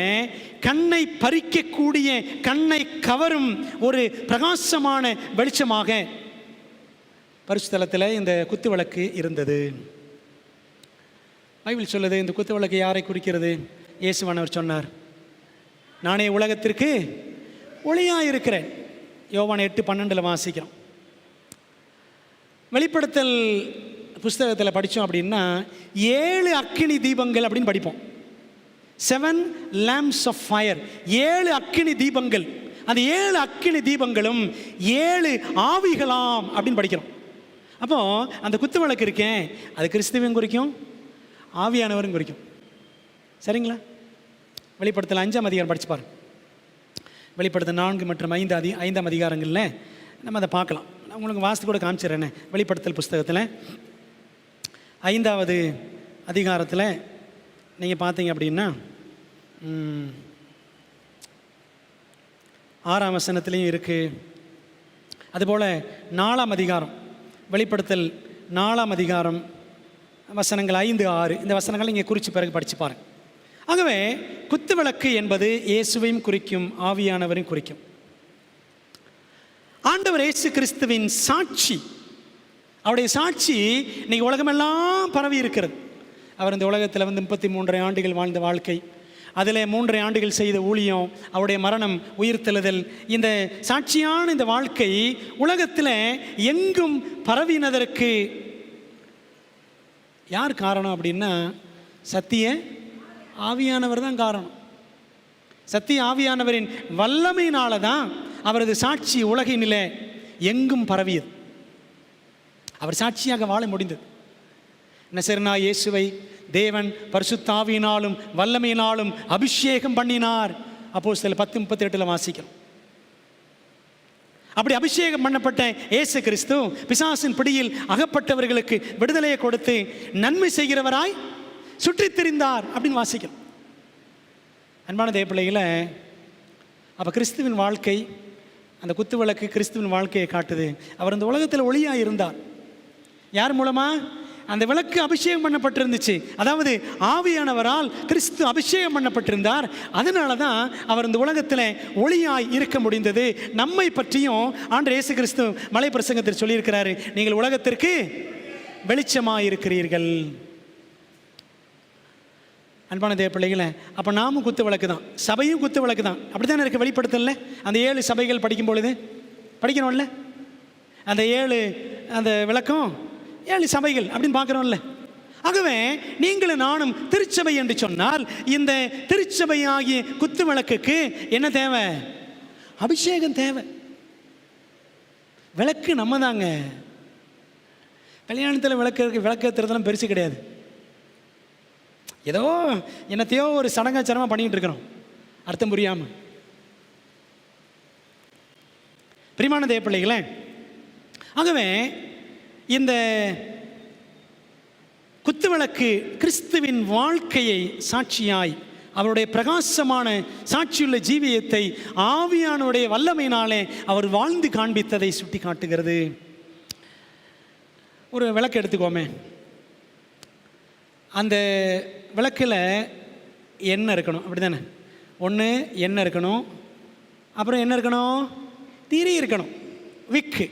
[SPEAKER 1] கண்ணை பறிக்கக்கூடிய, கண்ணை கவரும் ஒரு பிரகாசமான வெளிச்சமாக பரிசுத்தலத்தில் இந்த குத்து விளக்கு இருந்தது. பைபிள் சொல்லுது, இந்த குத்து விளக்கு யாரை குறிக்கிறது? இயேசுவானவர் சொன்னார், நானே உலகத்திற்கு ஒளியாக இருக்கிறேன். யோவான் 8:12 வாசிக்கிறோம். வெளிப்படுத்தல் புஸ்தகத்தில் படித்தோம் அப்படின்னா 7 அக்கினி தீபங்கள் அப்படின்னு படிப்போம். 7 lamps of fire, 7 அக்கினி தீபங்கள். அந்த 7 அக்கினி தீபங்களும் 7 ஆவிகளாம் அப்படின்னு படிக்கிறோம். அப்போ அந்த குத்து விளக்கு இருக்கேன், அது கிறிஸ்துவையும் குறிக்கும், ஆவியானவரும் குறிக்கும். சரிங்களா? வெளிப்படுத்தல் 5ஆம் அதிகாரம் படிச்சு பாருங்க. வெளிப்படுத்த 4 மற்றும் 5ஆம் அதிகாரங்களில் நம்ம அதை பார்க்கலாம். நான் உங்களுக்கு வாசித்து கூட காமிச்சிடுறேன்னு. வெளிப்படுத்தல் புஸ்தகத்தில் 5ஆவது அதிகாரத்தில் நீங்கள் பார்த்தீங்க அப்படின்னா 6ஆம் வசனத்துலேயும் இருக்குது. அதுபோல் 4ஆம் அதிகாரம், வெளிப்படுத்தல் 4ஆம் அதிகாரம் வசனங்கள் 5, 6 இந்த வசனங்கள் இங்கே குறித்து பிறகு படித்து பாருங்கள். ஆகவே குத்து விளக்கு என்பது இயேசுவையும் குறிக்கும், ஆவியானவரையும் குறிக்கும். ஆண்டவர் இயேசு கிறிஸ்துவின் சாட்சி, அவருடைய சாட்சி இன்னைக்கு உலகமெல்லாம் பரவி இருக்கிறது. அவர் இந்த உலகத்தில் 33 ஆண்டுகள் வாழ்ந்த வாழ்க்கை, அதில் 3 ஆண்டுகள் செய்த ஊழியம், அவருடைய மரணம், உயிர்த்தெழுதல், இந்த சாட்சியான இந்த வாழ்க்கை உலகத்தில் எங்கும் பரவினதற்கு யார் காரணம் அப்படின்னா சத்திய ஆவியானவர் தான் காரணம். சத்திய ஆவியானவரின் வல்லமையினால தான் அவரது சாட்சி உலகினிலே எங்கும் பரவியது. அவர் சாட்சியாக வாழ முடிந்தது. நசரேனா இயேசுவை தேவன் பரிசுத்த ஆவியினாலும் வல்லமையினாலும் அபிஷேகம் பண்ணினார். அப்போஸ்தலர் 10:38 வாசிக்கிறோம். அப்படி அபிஷேகம் பண்ணப்பட்ட இயேசு கிறிஸ்து பிசாசின் பிடியில் அகப்பட்டவர்களுக்கு விடுதலையை கொடுத்து நன்மை செய்கிறவராய் சுற்றித் திரிந்தார் அப்படின்னு வாசிக்கிறோம். அன்பான தேவ பிள்ளைகளை, அப்போ கிறிஸ்துவின் வாழ்க்கை, அந்த குத்து விளக்கு கிறிஸ்துவின் வாழ்க்கையை காட்டுது. அவர் இந்த உலகத்தில் ஒளியாக இருந்தார். யார் மூலமாக? அந்த விளக்கு அபிஷேகம் பண்ணப்பட்டிருந்துச்சு. அதாவது ஆவியானவரால் கிறிஸ்து அபிஷேகம் பண்ணப்பட்டிருந்தார். அதனால தான் அவர் இந்த உலகத்தில் ஒளியாய் இருக்க முடிந்தது. நம்மை பற்றியும் ஆண்டவர் இயேசு கிறிஸ்து மலை பிரசங்கத்தில் சொல்லியிருக்கிறாரு, நீங்கள் உலகத்திற்கு வெளிச்சமாக இருக்கிறீர்கள். அன்பான தேவ பிள்ளைகளை, அப்போ நாமும் குத்து விளக்கு தான், சபையும் குத்து விளக்கு தான். அப்படி தானே இருக்குது வெளிப்படுத்தல. அந்த 7 சபைகள் படிக்கும் பொழுது படிக்கணும்ல, அந்த 7 அந்த விளக்கம் 7 சபைகள் அப்படின்னு பார்க்குறோம்ல. ஆகவே நீங்களும் நானும் திருச்சபை என்று சொன்னால், இந்த திருச்சபையாகிய குத்து விளக்குக்கு என்ன தேவை? அபிஷேகம் தேவை. விளக்கு நம்ம தாங்க. கல்யாணத்தில் விளக்கு ஏற்றுறதுலாம் பெருசு கிடையாது. ஏதோ என்னத்தையோ ஒரு சடங்காச்சாரமாக பண்ணிக்கிட்டு இருக்கிறோம், அர்த்தம் புரியாமல். பிரியமான தேவ பிள்ளைகளே, ஆகவே இந்த குத்துவிளக்கு கிறிஸ்துவின் வாழ்க்கையை சாட்சியாய், அவருடைய பிரகாசமான சாட்சியுள்ள ஜீவியத்தை ஆவியானுடைய வல்லமையினாலே அவர் வாழ்ந்து காண்பித்ததை சுட்டி காட்டுகிறது. ஒரு விளக்கு எடுத்துக்கோமே. அந்த விளக்கில் எண்ணெய் இருக்கணும், அப்படி தானே? ஒன்று எண்ணெய் இருக்கணும், அப்புறம் என்ன இருக்கணும்? திரி இருக்கணும், விக்கு.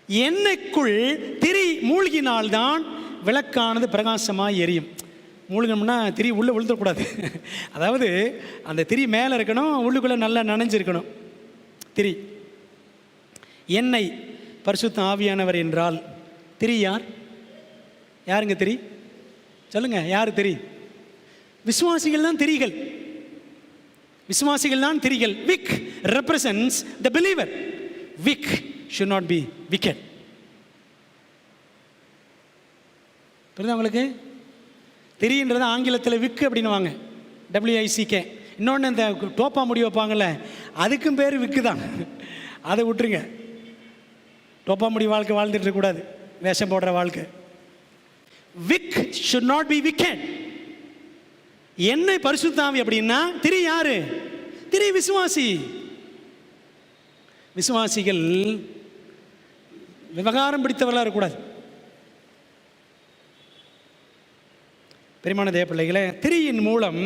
[SPEAKER 1] எண்ணெய்க்குள் திரி மூழ்கினால்தான் விளக்கானது பிரகாசமாக எரியும். மூழ்கணும்னா திரி உள்ளே விழுந்துடக்கூடாது. அதாவது அந்த திரி மேலே இருக்கணும், உள்ளுக்குள்ளே நல்லா நனைஞ்சிருக்கணும் திரி. எண்ணெய் பரிசுத்த ஆவியானவர் என்றால் திரி யார்? யாருங்க திரி? சொல்லுங்க, யார் திரி? விசுவாசிகள் தான் திரிகள். விசுவாசிகள் தான் திரிகள். விக் represents the believer. Wick should not be wicked. புரியுதா உங்களுக்கு? திரின்றது ஆங்கிலத்தில் விக்கு அப்படின்னு வாங்க, WICK. இன்னொன்று இந்த டோப்பா முடி வைப்பாங்கள்ல, அதுக்கும் பேர் விக்கு தான். அதை விட்டுருங்க. டோப்பா முடி வாழ்க்கை வாழ்ந்துட்டு இருக்கக்கூடாது, வேஷம் போடுற வாழ்க்கை. விக் should not be wicked. எண்ணெய் பரிசுத்த ஆவி அப்படின்னா திரி யாரு? திரி விசுவாசி. விசுவாசிகள் விவகாரம் பிடித்தவர்களாக இருக்கக்கூடாது. பெருமான தேவ பிள்ளைகளே, திரியின் மூலம்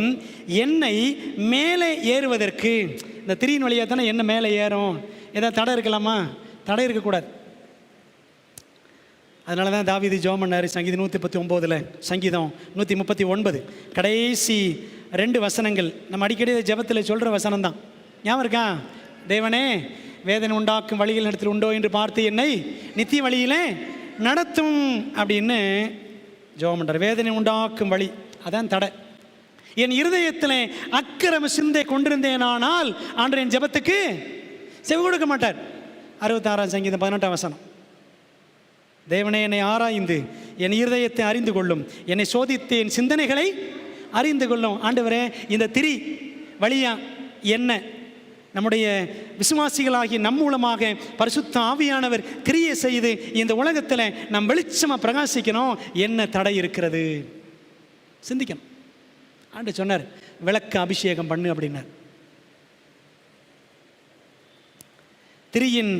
[SPEAKER 1] எண்ணெய் மேலே ஏறுவதற்கு, இந்த திரியின் வழியாக தானே எண்ணெய் மேலே ஏறும். ஏதாவது தடை இருக்கலாமா? தடை இருக்கக்கூடாது. அதனால தான் தாவீது ஜெபம் பண்ணார். சங்கீதம் 139, சங்கீதம் 139 கடைசி 2 வசனங்கள் நம்ம அடிக்கடி ஜெபத்தில் சொல்கிற வசனம் தான். ஞாபகம் இருக்கா? தேவனே, வேதனை உண்டாக்கும் வழியில் நடத்தில் உண்டோ என்று பார்த்து என்னை நித்திய வழியிலே நடத்தும் அப்படின்னு ஜெபம் பண்ணுறார். வேதனை உண்டாக்கும் வழி, அதான் தடை. என் இருதயத்தில் அக்கிரம சிந்தை கொண்டிருந்தேனானால் ஆண்டவர் என் ஜெபத்துக்கு செவி கொடுக்க மாட்டார். 66 சங்கீதம் 18 வசனம். தேவனே, என்னை ஆராய்ந்து என் இருதயத்தை அறிந்து கொள்ளும், என்னை சோதித்து என் சிந்தனைகளை அறிந்து கொள்ளும். ஆண்டவரே, இந்த திரி வழியா என்ன நம்முடைய விசுவாசிகளாகி நம் மூலமாக பரிசுத்த ஆவியானவர் கிரியை செய்து இந்த உலகத்தில் நம் வெளிச்சமாக பிரகாசிக்கணும். என்ன தடை இருக்கிறது? சிந்திக்கணும். ஆண்டு சொன்னார், விளக்கு அபிஷேகம் பண்ணு அப்படின்னார். திரியின்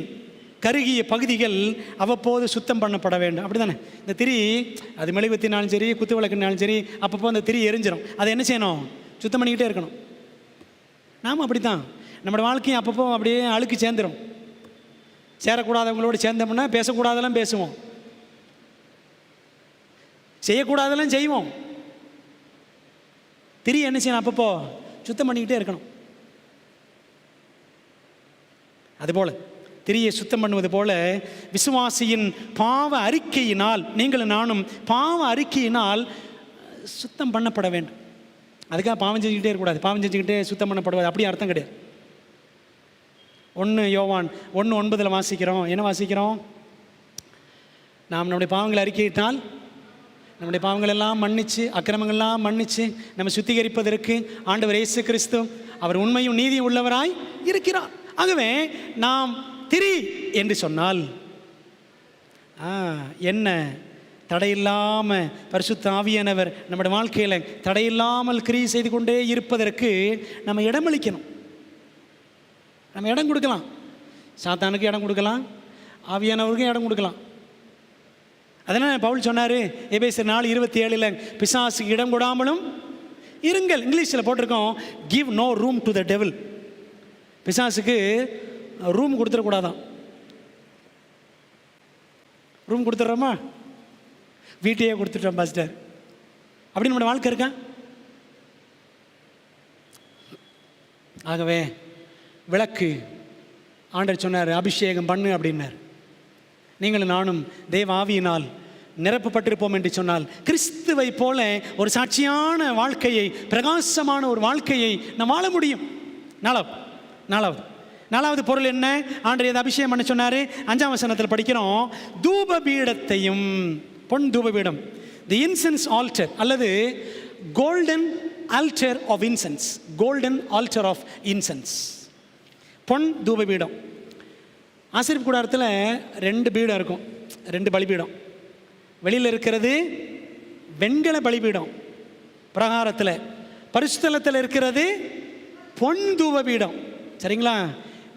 [SPEAKER 1] கருகிய பகுதிகள் அவ்வப்போது சுத்தம் பண்ணப்பட வேண்டும், அப்படி தானே? இந்த திரி அது மெழுகுவத்தினாலும் சரி, குத்து விளக்குனாலும் சரி, அப்பப்போ அந்த திரி எரிஞ்சிடும். அதை என்ன செய்யணும்? சுத்தம் பண்ணிக்கிட்டே இருக்கணும். நாம் அப்படி தான், நம்மளோட வாழ்க்கையும் அப்பப்போ அப்படியே அழுக்கு சேர்ந்துடும். சேரக்கூடாதவங்களோடு சேர்ந்தோம்னா பேசக்கூடாதெல்லாம் பேசுவோம், செய்யக்கூடாதெல்லாம் செய்வோம். திரி என்ன செய்யணும்? அப்பப்போ சுத்தம் பண்ணிக்கிட்டே இருக்கணும். அதுபோல் திரியை சுத்தம் பண்ணுவது போல விசுவாசியின் பாவ அறிக்கையினால், நீங்களும் நானும் பாவ அறிக்கையினால் சுத்தம் பண்ணப்பட வேண்டும். அதுக்காக பாவம் செஞ்சுக்கிட்டே இருக்கக்கூடாது. பாவம் செஞ்சுக்கிட்டே சுத்தம் பண்ணப்படுவது அப்படி அர்த்தம் கிடையாது. 1 யோவான் 1:9 வாசிக்கிறோம். என்ன வாசிக்கிறோம்? நாம் நம்முடைய பாவங்களை அறிக்கையிட்டால் நம்முடைய பாவங்கள் எல்லாம் மன்னிச்சு, அக்கிரமங்கள்லாம் மன்னிச்சு நம்ம சுத்திகரிப்பதற்கு ஆண்டவர் இயேசு கிறிஸ்து அவர் உண்மையும் நீதியும் உள்ளவராய் இருக்கிறார். ஆகவே நாம் திரி என்று சொன்னால் என்ன தடையில்லாமல் பரிசுத்த ஆவியானவர் நம்முடைய வாழ்க்கையில் தடையில்லாமல் கிரியை செய்து கொண்டே இருப்பதற்கு நம்ம இடமளிக்கணும். நம்ம இடம் கொடுக்கலாம், சாத்தானுக்கு இடம் கொடுக்கலாம், ஆவியானவருக்கும் இடம் கொடுக்கலாம். அதனால் பவுல் சொன்னார் எபேசியர் 4:27 பிசாசுக்கு இடம் கொடாமலும் இருங்கள். இங்கிலீஷில் போட்டிருக்கோம் give no room to the devil. பிசாசுக்கு ரூம் கொடுத்துடக்கூடாதான். ரூம் கொடுத்துட்றோமா? வீட்டையே கொடுத்துட்டோம் பாஸ்டர் அப்படின்னு நம்மளோட வாழ்க்கை இருக்கா? ஆகவே விளக்கு ஆண்டவர் சொன்னார் அபிஷேகம் பண்ணு அப்படின்னார். நீங்களும் நானும் தேவ ஆவியினால் நிரப்பப்பட்டிருப்போம் என்று சொன்னால் கிறிஸ்துவை போல ஒரு சாட்சியான வாழ்க்கையை, பிரகாசமான ஒரு வாழ்க்கையை நாம் வாழ முடியும். நாலாவது பொருள் என்ன? ஆண்டவர் எதை அபிஷேகம் பண்ண சொன்னார்? 5ஆம் வசனத்தில் படிக்கிறோம், தூப பீடத்தையும், பொன் தூப பீடம், தி இன்சென்ஸ் ஆல்டர் அல்லது golden altar of incense, golden altar of incense, பொன் தூப பீடம். ஆசரிப்பு கூடாரத்தில் 2 பீடம் இருக்கும், 2 பலிபீடம். வெளியில் இருக்கிறது வெண்கல பலிபீடம், பிரகாரத்தில். பரிசுத்தலத்தில் இருக்கிறது பொன் தூப பீடம். சரிங்களா?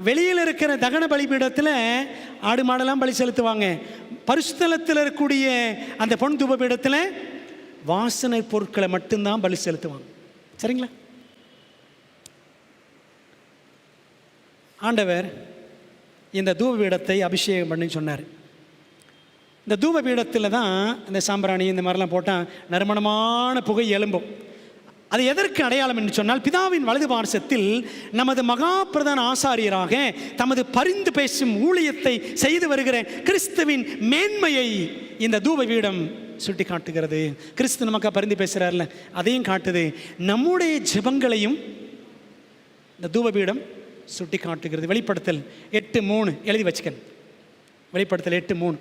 [SPEAKER 1] வெளியில் இருக்கிற தகன பலிபீடத்தில் ஆடு மாடெல்லாம் பலி செலுத்துவாங்க. பரிசுத்தலத்தில் இருக்கக்கூடிய அந்த பொன் தூப பீடத்தில் வாசனை பொருட்களை மட்டும்தான் பலி செலுத்துவாங்க. சரிங்களா? ஆண்டவர் இந்த தூப பீடத்தை அபிஷேகம் பண்ணி சொன்னார். இந்த தூப பீடத்தில் தான் இந்த சாம்பிராணி இந்த மாதிரிலாம் போட்டால் நறுமணமான புகை எழும்பும். அது எதற்கு அடையாளம் என்று சொன்னால், பிதாவின் வலது பார்சத்தில் நமது மகா பிரதான ஆசாரியராக தமது பரிந்து பேசும் ஊழியத்தை செய்து வருகிற கிறிஸ்துவின் மேன்மையை இந்த தூப பீடம் சுட்டி காட்டுகிறது. கிறிஸ்து நமக்கு பரிந்து பேசுகிறார்ல, அதையும் காட்டுது. நம்முடைய ஜெபங்களையும் இந்த தூப பீடம் சுட்டி காட்டுகிறது. வெளிப்படுத்தல் 8:3 எழுதி வச்சுக்கணும். வெளிப்படுத்தல் 8:3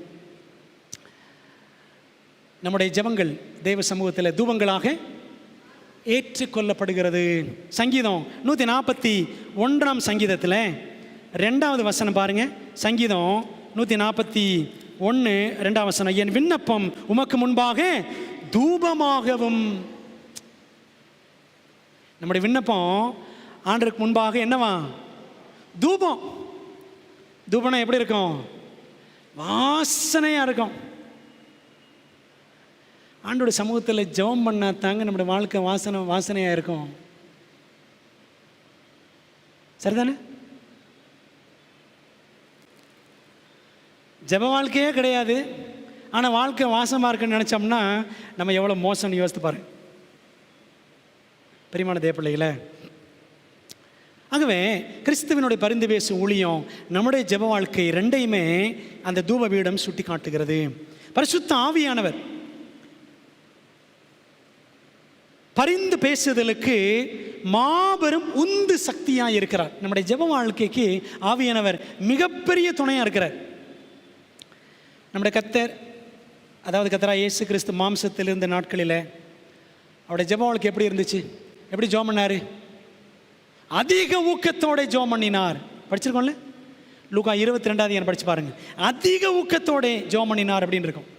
[SPEAKER 1] நம்முடைய ஜெபங்கள் தேவ சமூகத்தில் தூபங்களாக ஏற்றுக்கொள்ளப்படுகிறது. சங்கீதம் 141 சங்கீதத்தில் 2வது வசனம் பாருங்க. சங்கீதம் 141 2வது வசனம், என் விண்ணப்பம் உமக்கு முன்பாக தூபமாகவும். நம்முடைய விண்ணப்பம் ஆண்டருக்கு முன்பாக என்னவா? தூபம். தூபம்னா எப்படி இருக்கும்? வாசனையாக இருக்கும். ஆண்டோட சமூகத்தில் ஜெபம் பண்ணா தாங்க நம்முடைய வாழ்க்கை வாசனையாக இருக்கும். சரிதானே? ஜெப வாழ்க்கையே கிடையாது, ஆனால் வாழ்க்கை வாசமாக இருக்குன்னு நினச்சோம்னா நம்ம எவ்வளோ மோசம்னு யோசித்து பாருங்க பிரியமான தேவப்பிள்ளைகளே. ஆகவே கிறிஸ்துவனுடைய பரிந்து பேசும் ஊழியம், நம்முடைய ஜெப வாழ்க்கை, ரெண்டையுமே அந்த தூப பீடம் சுட்டி காட்டுகிறது. பரிசுத்த ஆவியானவர் பரிந்து பேசுதலுக்கு மாபெரும் உந்து சக்தியாக இருக்கிறார். நம்முடைய ஜெப வாழ்க்கைக்கு ஆவியானவர் மிகப்பெரிய துணையாக இருக்கிறார். நம்முடைய கர்த்தர், அதாவது கர்த்தராகிய இயேசு கிறிஸ்து மாம்சத்தில் இருந்த நாட்களில் அவருடைய ஜெப வாழ்க்கை எப்படி இருந்துச்சு? எப்படி ஜெபம் பண்ணார்? அதிக ஊக்கத்தோட ஜெபம் பண்ணினார். படிச்சிருக்கோம்ல, லூக்கா 22 படிச்சு பாருங்க. அதிக ஊக்கத்தோட ஜெபம் பண்ணினார் அப்படின்னு இருக்கும்.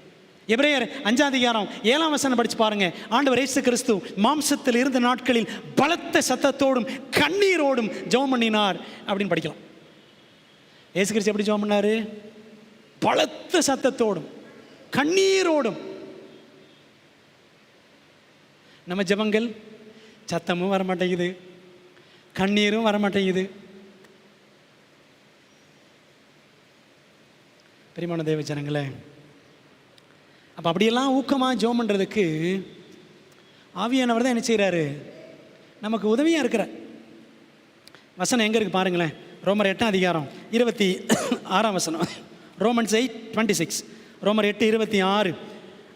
[SPEAKER 1] எபிரேயர் 5:7 வசனம் படிச்சு பாருங்க. ஆண்டவர் இயேசு கிறிஸ்து மாம்சத்தில் இருந்த நாட்களில் பலத்த சத்தத்தோடும் கண்ணீரோடும் ஜெபம் பண்ணினார் அப்படின்னு படிக்கலாம். இயேசு கிறிஸ்து எப்படி ஜெபம் பண்ணாரு? பலத்த சத்தத்தோடும் கண்ணீரோடும். நம்ம ஜெபங்கள் சத்தமும் வரமாட்டேங்குது, கண்ணீரும் வரமாட்டேங்குது. பிரியமான தேவ ஜனங்களே, அப்போ அப்படியெல்லாம் ஊக்கமாக ஜெபம் பண்ணுறதுக்கு ஆவியானவர் தான் என்ன செய்கிறாரு? நமக்கு உதவியாக இருக்கிறார். வசனம் எங்கே இருக்குது பாருங்களேன். ரோமர் 8:26 வசனம். ரோமன்ஸ் 8:26. ரோமர் 8:26.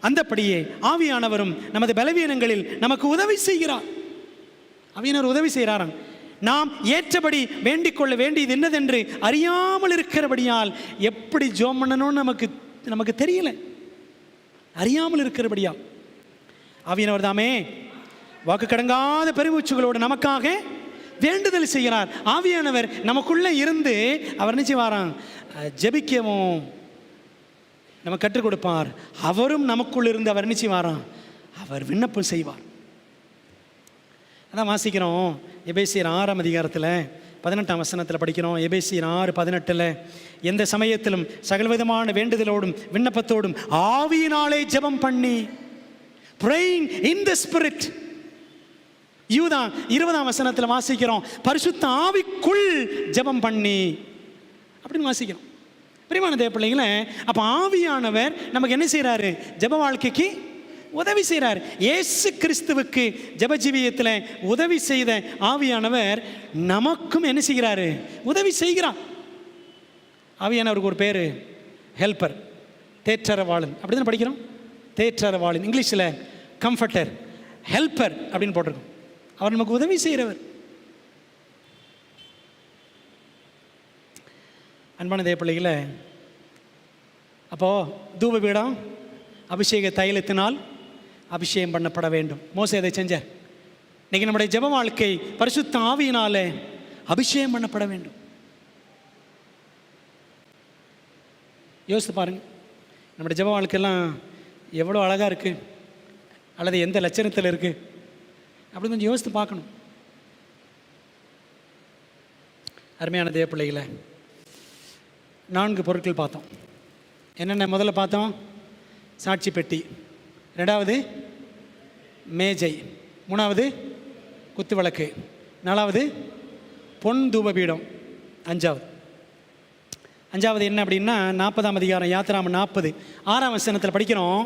[SPEAKER 1] அந்தப்படியே ஆவியானவரும் நமது பலவீனங்களில் நமக்கு உதவி செய்கிறார். ஆவியானவர் உதவி செய்கிறாராம். நாம் ஏற்றபடி வேண்டிக் கொள்ள வேண்டியது என்னதென்று அறியாமல் இருக்கிறபடியால் எப்படி ஜெபம் பண்ணணும்னு நமக்கு தெரியல. அறியாமல் இருக்கிறபடியால் ஆவியானவர் தாமே வாக்கு கடங்காத பெருமூச்சுகளோடு நமக்காக வேண்டுதல் செய்கிறார். ஆவியானவர் நமக்குள்ளே இருந்து அவர் என்ன செய்வாராம்? ஜெபிக்கவும் நம்ம கற்றுக் கொடுப்பார். அவரும் நமக்குள்ள இருந்து அவர் என்ன செய்வாராம்? அவர் விண்ணப்பம் செய்வார். அதான் வாசிக்கிறோம் எபேசியர் 6 அதிகாரத்தில் 18ஆம் வசனத்தில் படிக்கிறோம். எபேசியர் 6:18, எந்த சமயத்திலும் சகலவிதமான வேண்டுதலோடும் விண்ணப்பத்தோடும் ஆவியினாலே ஜெபம் பண்ணி, praying in the spirit. யூதா 20ஆம் வசனத்தில் வாசிக்கிறோம், பரிசுத்த ஆவிக்குள் ஜெபம் பண்ணி அப்படின்னு வாசிக்கிறோம். பிரியமான தேவ பிள்ளைகளே, அப்போ ஆவியானவர் நமக்கு என்ன செய்கிறாரு? ஜெப வாழ்க்கைக்கு உதவி செய்கிறார். இயேசு கிறிஸ்துவுக்கு ஜெப ஜீவியத்தில் உதவி செய்த ஆவியானவர் நமக்கும் என்ன செய்கிறாரு? உதவி செய்கிறார். ஆவியானவருக்கு ஒரு பேர் ஹெல்ப்பர், தேற்றரவாளன், அப்படி தான் படிக்கிறோம். தேற்றரவாளன், இங்கிலீஷில் கம்ஃபர்டர், ஹெல்ப்பர் அப்படின்னு போட்டிருக்கோம். அவர் நமக்கு உதவி செய்கிறவர். அன்பான தேவ பிள்ளைகளை, அப்போது தூப பீடம் அபிஷேக தைலத்தினால் அபிஷேகம் பண்ணப்பட வேண்டும். மோசே அதை செஞ்சார். இன்றைக்கி நம்முடைய ஜெப வாழ்க்கை பரிசுத்த ஆவியினாலே அபிஷேகம் பண்ணப்பட வேண்டும். யோசித்து பாருங்கள், நம்முடைய ஜெப வாழ்க்கையெல்லாம் எவ்வளோ அழகாக இருக்குது, அல்லது எந்த லட்சணத்தில் இருக்குது அப்படின்னு கொஞ்சம் யோசித்து பார்க்கணும். அருமையான தேவ பிள்ளைகளை, 4 பொருட்கள் பார்த்தோம். என்னென்ன? முதல்ல பார்த்தோம் சாட்சி பெட்டி, 2வது மேஜை, 3வது குத்து விளக்கு, 4வது பொன் தூபபீடம், 5வது என்ன அப்படின்னா 40ஆம் அதிகாரம் யாத்திராமம் 40 6ஆம் வசனத்தில் படிக்கிறோம்,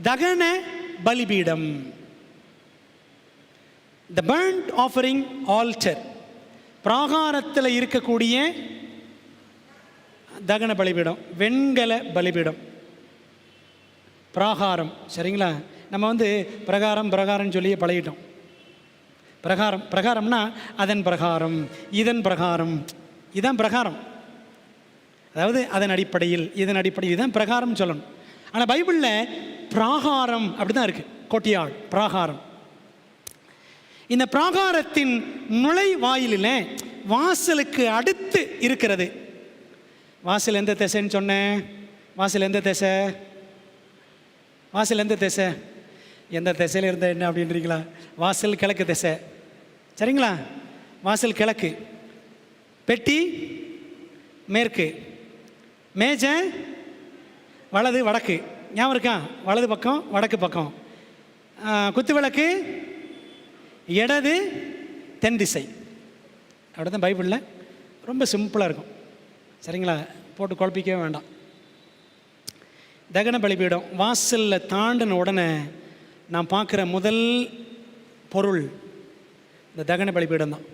[SPEAKER 1] தகன பலிபீடம், த பர்ன்ட் ஆஃபரிங் ஆல்டர். பிராகாரத்தில் இருக்கக்கூடிய தகன பலிபீடம், வெண்கல பலிபீடம், பிராகாரம். சரிங்களா? நம்ம பிரகாரம்னு சொல்லி பழகிட்டோம். பிரகாரம்னா அதன் பிரகாரம், இதன் பிரகாரம், இதுதான் பிரகாரம். அதாவது அதன் அடிப்படையில், இதன் அடிப்படையில், இதுதான் பிரகாரம் சொல்லணும். ஆனால் பைபிளில் பிராகாரம் அப்படி தான் இருக்குது. கொட்டியாள் பிராகாரம். இந்த பிராகாரத்தின் நுழைவாயிலில் வாசலுக்கு அடுத்து இருக்கிறது. வாசல் எந்த திசைன்னு சொன்னேன்? வாசல் எந்த திசை? வாசல் எந்த திசை? எந்த திசையில் இருந்த என்ன அப்படின்றீங்களா? வாசல் கிழக்கு திசை. சரிங்களா? வாசல் கிழக்கு, பெட்டி மேற்கு, மேஜை வலது வடக்கு. ஞாபகம் இருக்கா? வலது பக்கம் வடக்கு பக்கம். குத்து விளக்கு இடது தென் திசை. அப்படி தான் பைபிளில் ரொம்ப சிம்பிளாக இருக்கும். சரிங்களா? போட்டு குழப்பிக்கவே வேண்டாம். தகன பலிபீடம் வாசலில் தாண்டின உடனே நான் பார்க்குற முதல் பொருள் இந்த தகன பலிபீடம் தான்.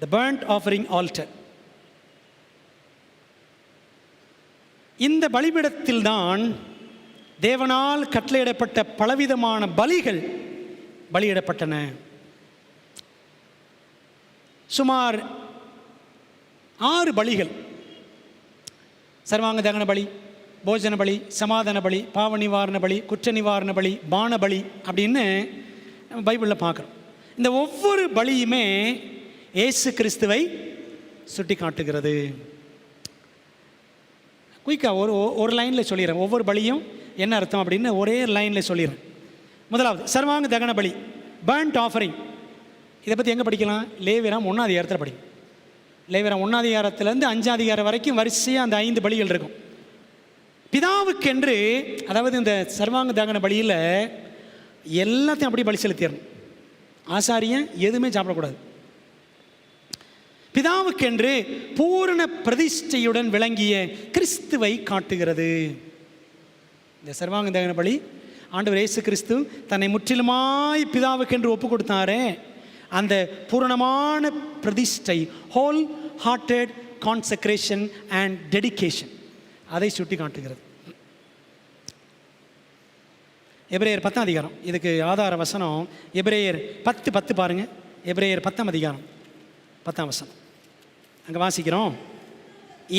[SPEAKER 1] த பர்ன்ட் ஆஃபரிங் ஆல்டர். இந்த பலிபீடத்தில் தான் தேவனால் கட்டளையிடப்பட்ட பலவிதமான பலிகள் பலியிடப்பட்டன. சுமார் 6 பலிகள்: சர்வாங்க தகன பலி, போஜன பலி, சமாதான பலி, பாவ நிவாரண பலி, குற்ற நிவாரண பலி, பான பலி அப்படின்னு நம்ம பைபிளில் பார்க்குறோம். இந்த ஒவ்வொரு பலியுமே இயேசு கிறிஸ்துவை சுட்டி காட்டுகிறது. குயிக்காக ஒரு லைனில் சொல்லிடுறேன். ஒவ்வொரு பலியும் என்ன அர்த்தம் அப்படின்னு ஒரே லைனில் சொல்லிடுறேன். முதலாவது சர்வாங்க தகன பலி, பர்ன்ட் ஆஃபரிங். இதை பற்றி எங்கே படிக்கலாம்? லேவியராம் 1ஆம் அதிகாரத்தில் படிக்கும். லேவியராம் 1ஆம் அதிகாரத்துலேருந்து 5ஆம் அதிகாரம் வரைக்கும் வரிசையாக அந்த 5 பலிகள் இருக்கும். பிதாவுக்கென்று, அதாவது இந்த சர்வாங்க தகன பலியில் எல்லாத்தையும் அப்படி பலி செலுத்திடணும். ஆசாரியன் எதுவுமே சாப்பிடக்கூடாது. பிதாவுக்கென்று பூரண பிரதிஷ்டையுடன் விளங்கிய கிறிஸ்துவை காட்டுகிறது. இந்த சர்வாங்க தகன பலி ஆண்டவர் இயேசு கிறிஸ்து தன்னை முற்றிலுமாய் பிதாவுக்கென்று ஒப்பு கொடுத்தாரே, அந்த பூரணமான பிரதிஷ்டை, whole hearted consecration and dedication, அதை சுட்டி காட்டுகிறது. எபிரேயர் 10ஆம் அதிகாரம், இதுக்கு ஆதார வசனம் எபிரேயர் 10:10 பாருங்கள். எபிரேயர் 10ஆம் அதிகாரம் 10ஆம் வசனம். அங்கே வாசிக்கிறோம்,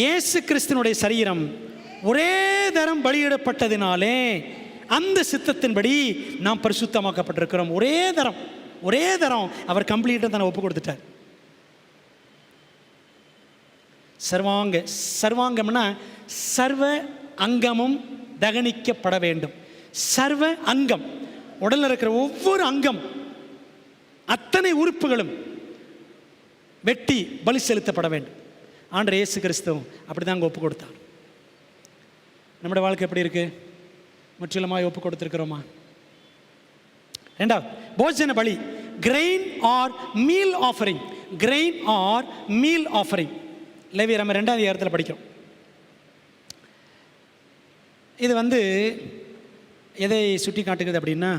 [SPEAKER 1] இயேசு கிறிஸ்துனுடைய சரீரம் ஒரே தரம் பலியிடப்பட்டதினாலே அந்த சித்தத்தின்படி நாம் பரிசுத்தமாக்கப்பட்டிருக்கிறோம். ஒரே தரம் அவர் கம்ப்ளீட்டாக தானே ஒப்பு கொடுத்துட்டார். சர்வாங்கம்னா சர்வ அங்கமும் தகனிக்கப்பட வேண்டும். சர்வ அங்கம், உடலில் இருக்கிற ஒவ்வொரு அங்கம், அத்தனை உறுப்புகளும் வெட்டி பலி செலுத்தப்பட வேண்டும். ஆண்டவர் இயேசு கிறிஸ்துவும் அப்படி தான் அங்கே ஒப்பு கொடுத்தார். நம்முடைய வாழ்க்கை எப்படி இருக்குது? முற்றிலுமாய் ஒப்பு கொடுத்துருக்கிறோமா? ரெண்டாவது, போஜன பலி, grain or meal offering. Grain or meal offering லேவியராம 2ஆம் அதிகாரத்தில் படிக்கிறோம். இது எதை சுட்டி காட்டுகிறது அப்படின்னா,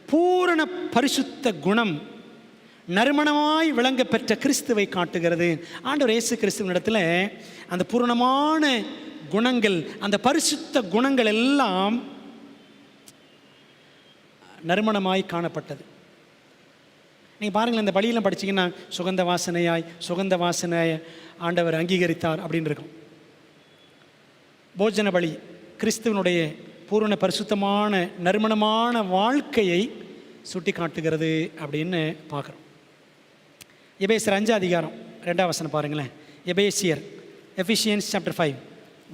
[SPEAKER 1] பூரண பரிசுத்த குணம் நறுமணமாய் விளங்க பெற்ற கிறிஸ்துவை காட்டுகிறது. ஆண்டவர் இயேசு கிறிஸ்துவினிடத்தில் அந்த பூரணமான குணங்கள், அந்த பரிசுத்த குணங்கள் எல்லாம் நறுமணமாய் காணப்பட்டது. நீங்கள் பாருங்களேன், இந்த பலியெல்லாம் படிச்சிங்கன்னா சுகந்த வாசனையாய் ஆண்டவர் அங்கீகரித்தார் அப்படின்னு இருக்கும். போஜன பலி கிறிஸ்துவனுடைய பூரண பரிசுத்தமான நறுமணமான வாழ்க்கையை சுட்டி காட்டுகிறது அப்படின்னு பார்க்குறோம். எபேசியர் 5ஆம் அதிகாரம் 2ஆம் வசனம் பாருங்களேன். எஃபிஷியன்ஸ் சாப்டர் 5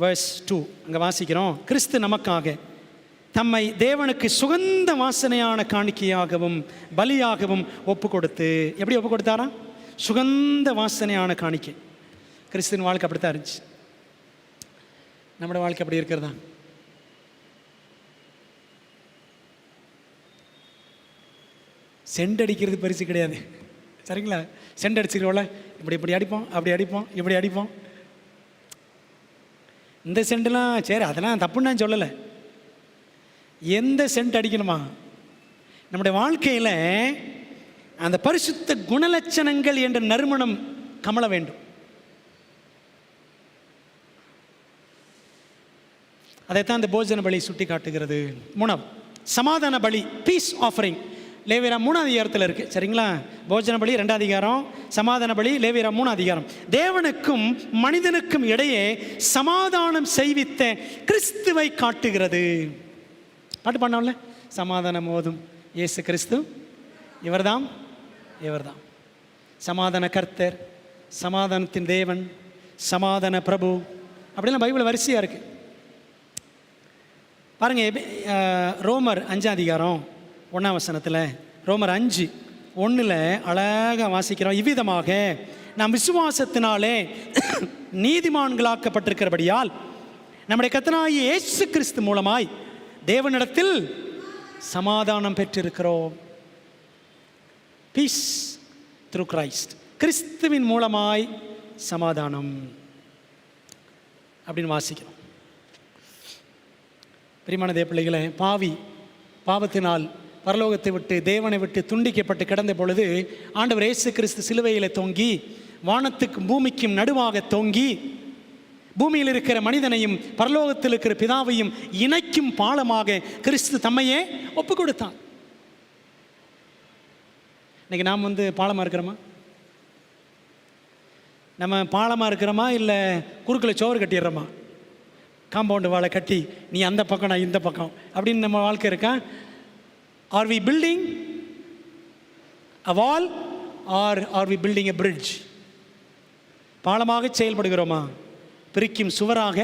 [SPEAKER 1] verse 2 அங்கே வாசிக்கிறோம். கிறிஸ்து நமக்காக தம்மை தேவனுக்கு சுகந்த வாசனையான காணிக்கையாகவும் பலியாகவும் ஒப்பு கொடுத்து, எப்படி ஒப்பு கொடுத்தாரா? சுகந்த வாசனையான காணிக்கை. கிறிஸ்துவின் வாழ்க்கை அப்படித்தான் இருந்துச்சு. நம்மளோட வாழ்க்கை அப்படி இருக்கிறதா? சென்ட் அடிக்கிறது பரிசு கிடையாது, சரிங்களா? சென்ட் அடிச்சுக்கிறோம்ல, இப்படி அடிப்போம், அப்படி அடிப்போம், இப்படி அடிப்போம். இந்த சென்ட்லாம் சரி, அதெல்லாம் தப்புன்னு நான் சொல்லலை. எந்த சென்ட் அடிக்கணுமா? நம்முடைய வாழ்க்கையில் அந்த பரிசுத்த குணலட்சணங்கள் என்ற நறுமணம் கமல வேண்டும். அதைத்தான் இந்த போஜன பலி சுட்டி காட்டுகிறது. 3ஆவது, சமாதான பலி, பீஸ் ஆஃபரிங். லேவியராம் 3ஆம் அதிகாரத்தில் இருக்குது, சரிங்களா? போஜன பலி 2ஆம் அதிகாரம், சமாதான பலி லேவியராம் 3ஆம் அதிகாரம். தேவனுக்கும் மனிதனுக்கும் இடையே சமாதானம் செய்வித்த கிறிஸ்துவை காட்டுகிறது. பாட்டு பண்ணோம்ல, சமாதானம் ஓதும் இயேசு கிறிஸ்து இவர்தாம் சமாதான கர்த்தர், சமாதானத்தின் தேவன், சமாதான பிரபு, அப்படிலாம் பைபிள் வரிசையாக இருக்குது. பாருங்கள், ரோமர் 5ஆம் அதிகாரம் 1ஆம் வசனத்தில், ரோமர் 5:1 அழகாக வாசிக்கிறோம். இவ்விதமாக நாம் விசுவாசத்தினாலே நீதிமான்களாக்கப்பட்டிருக்கிறபடியால் நம்முடைய கர்த்தராகிய இயேசு கிறிஸ்து மூலமாய் தேவனிடத்தில் சமாதானம் பெற்றிருக்கிறோம். Peace through Christ. கிறிஸ்துவின் மூலமாய் சமாதானம் அப்படின்னு வாசிக்கிறோம். பிரியமான தேவ பிள்ளைகளே, பாவத்தினால் பரலோகத்தை விட்டு தேவனை விட்டு துண்டிக்கப்பட்டு கிடந்த பொழுது ஆண்டவர் இயேசு கிறிஸ்து சிலுவையில் தொங்கி வானத்துக்கும் பூமிக்கும் நடுவாக தொங்கி பூமியில் இருக்கிற மனிதனையும் பரலோகத்தில் இருக்கிற பிதாவையும் இணைக்கும் பாலமாக கிறிஸ்து தம்மையே ஒப்பு கொடுத்தார். இன்னைக்கு நாம் பாலமாக இருக்கிறோமா? நம்ம பாலமாக இருக்கிறோமா, இல்லை குறுக்கில் சோறு கட்டிடுறோமா? காம்பவுண்டு வாழை கட்டி நீ அந்த பக்கம் நான் இந்த பக்கம் அப்படின்னு நம்ம வாழ்க்கை இருக்கா? Are we building a wall or are we building a bridge? பாலமாக செயல்படுகிறோமா, பிரிக்கும் சுவராக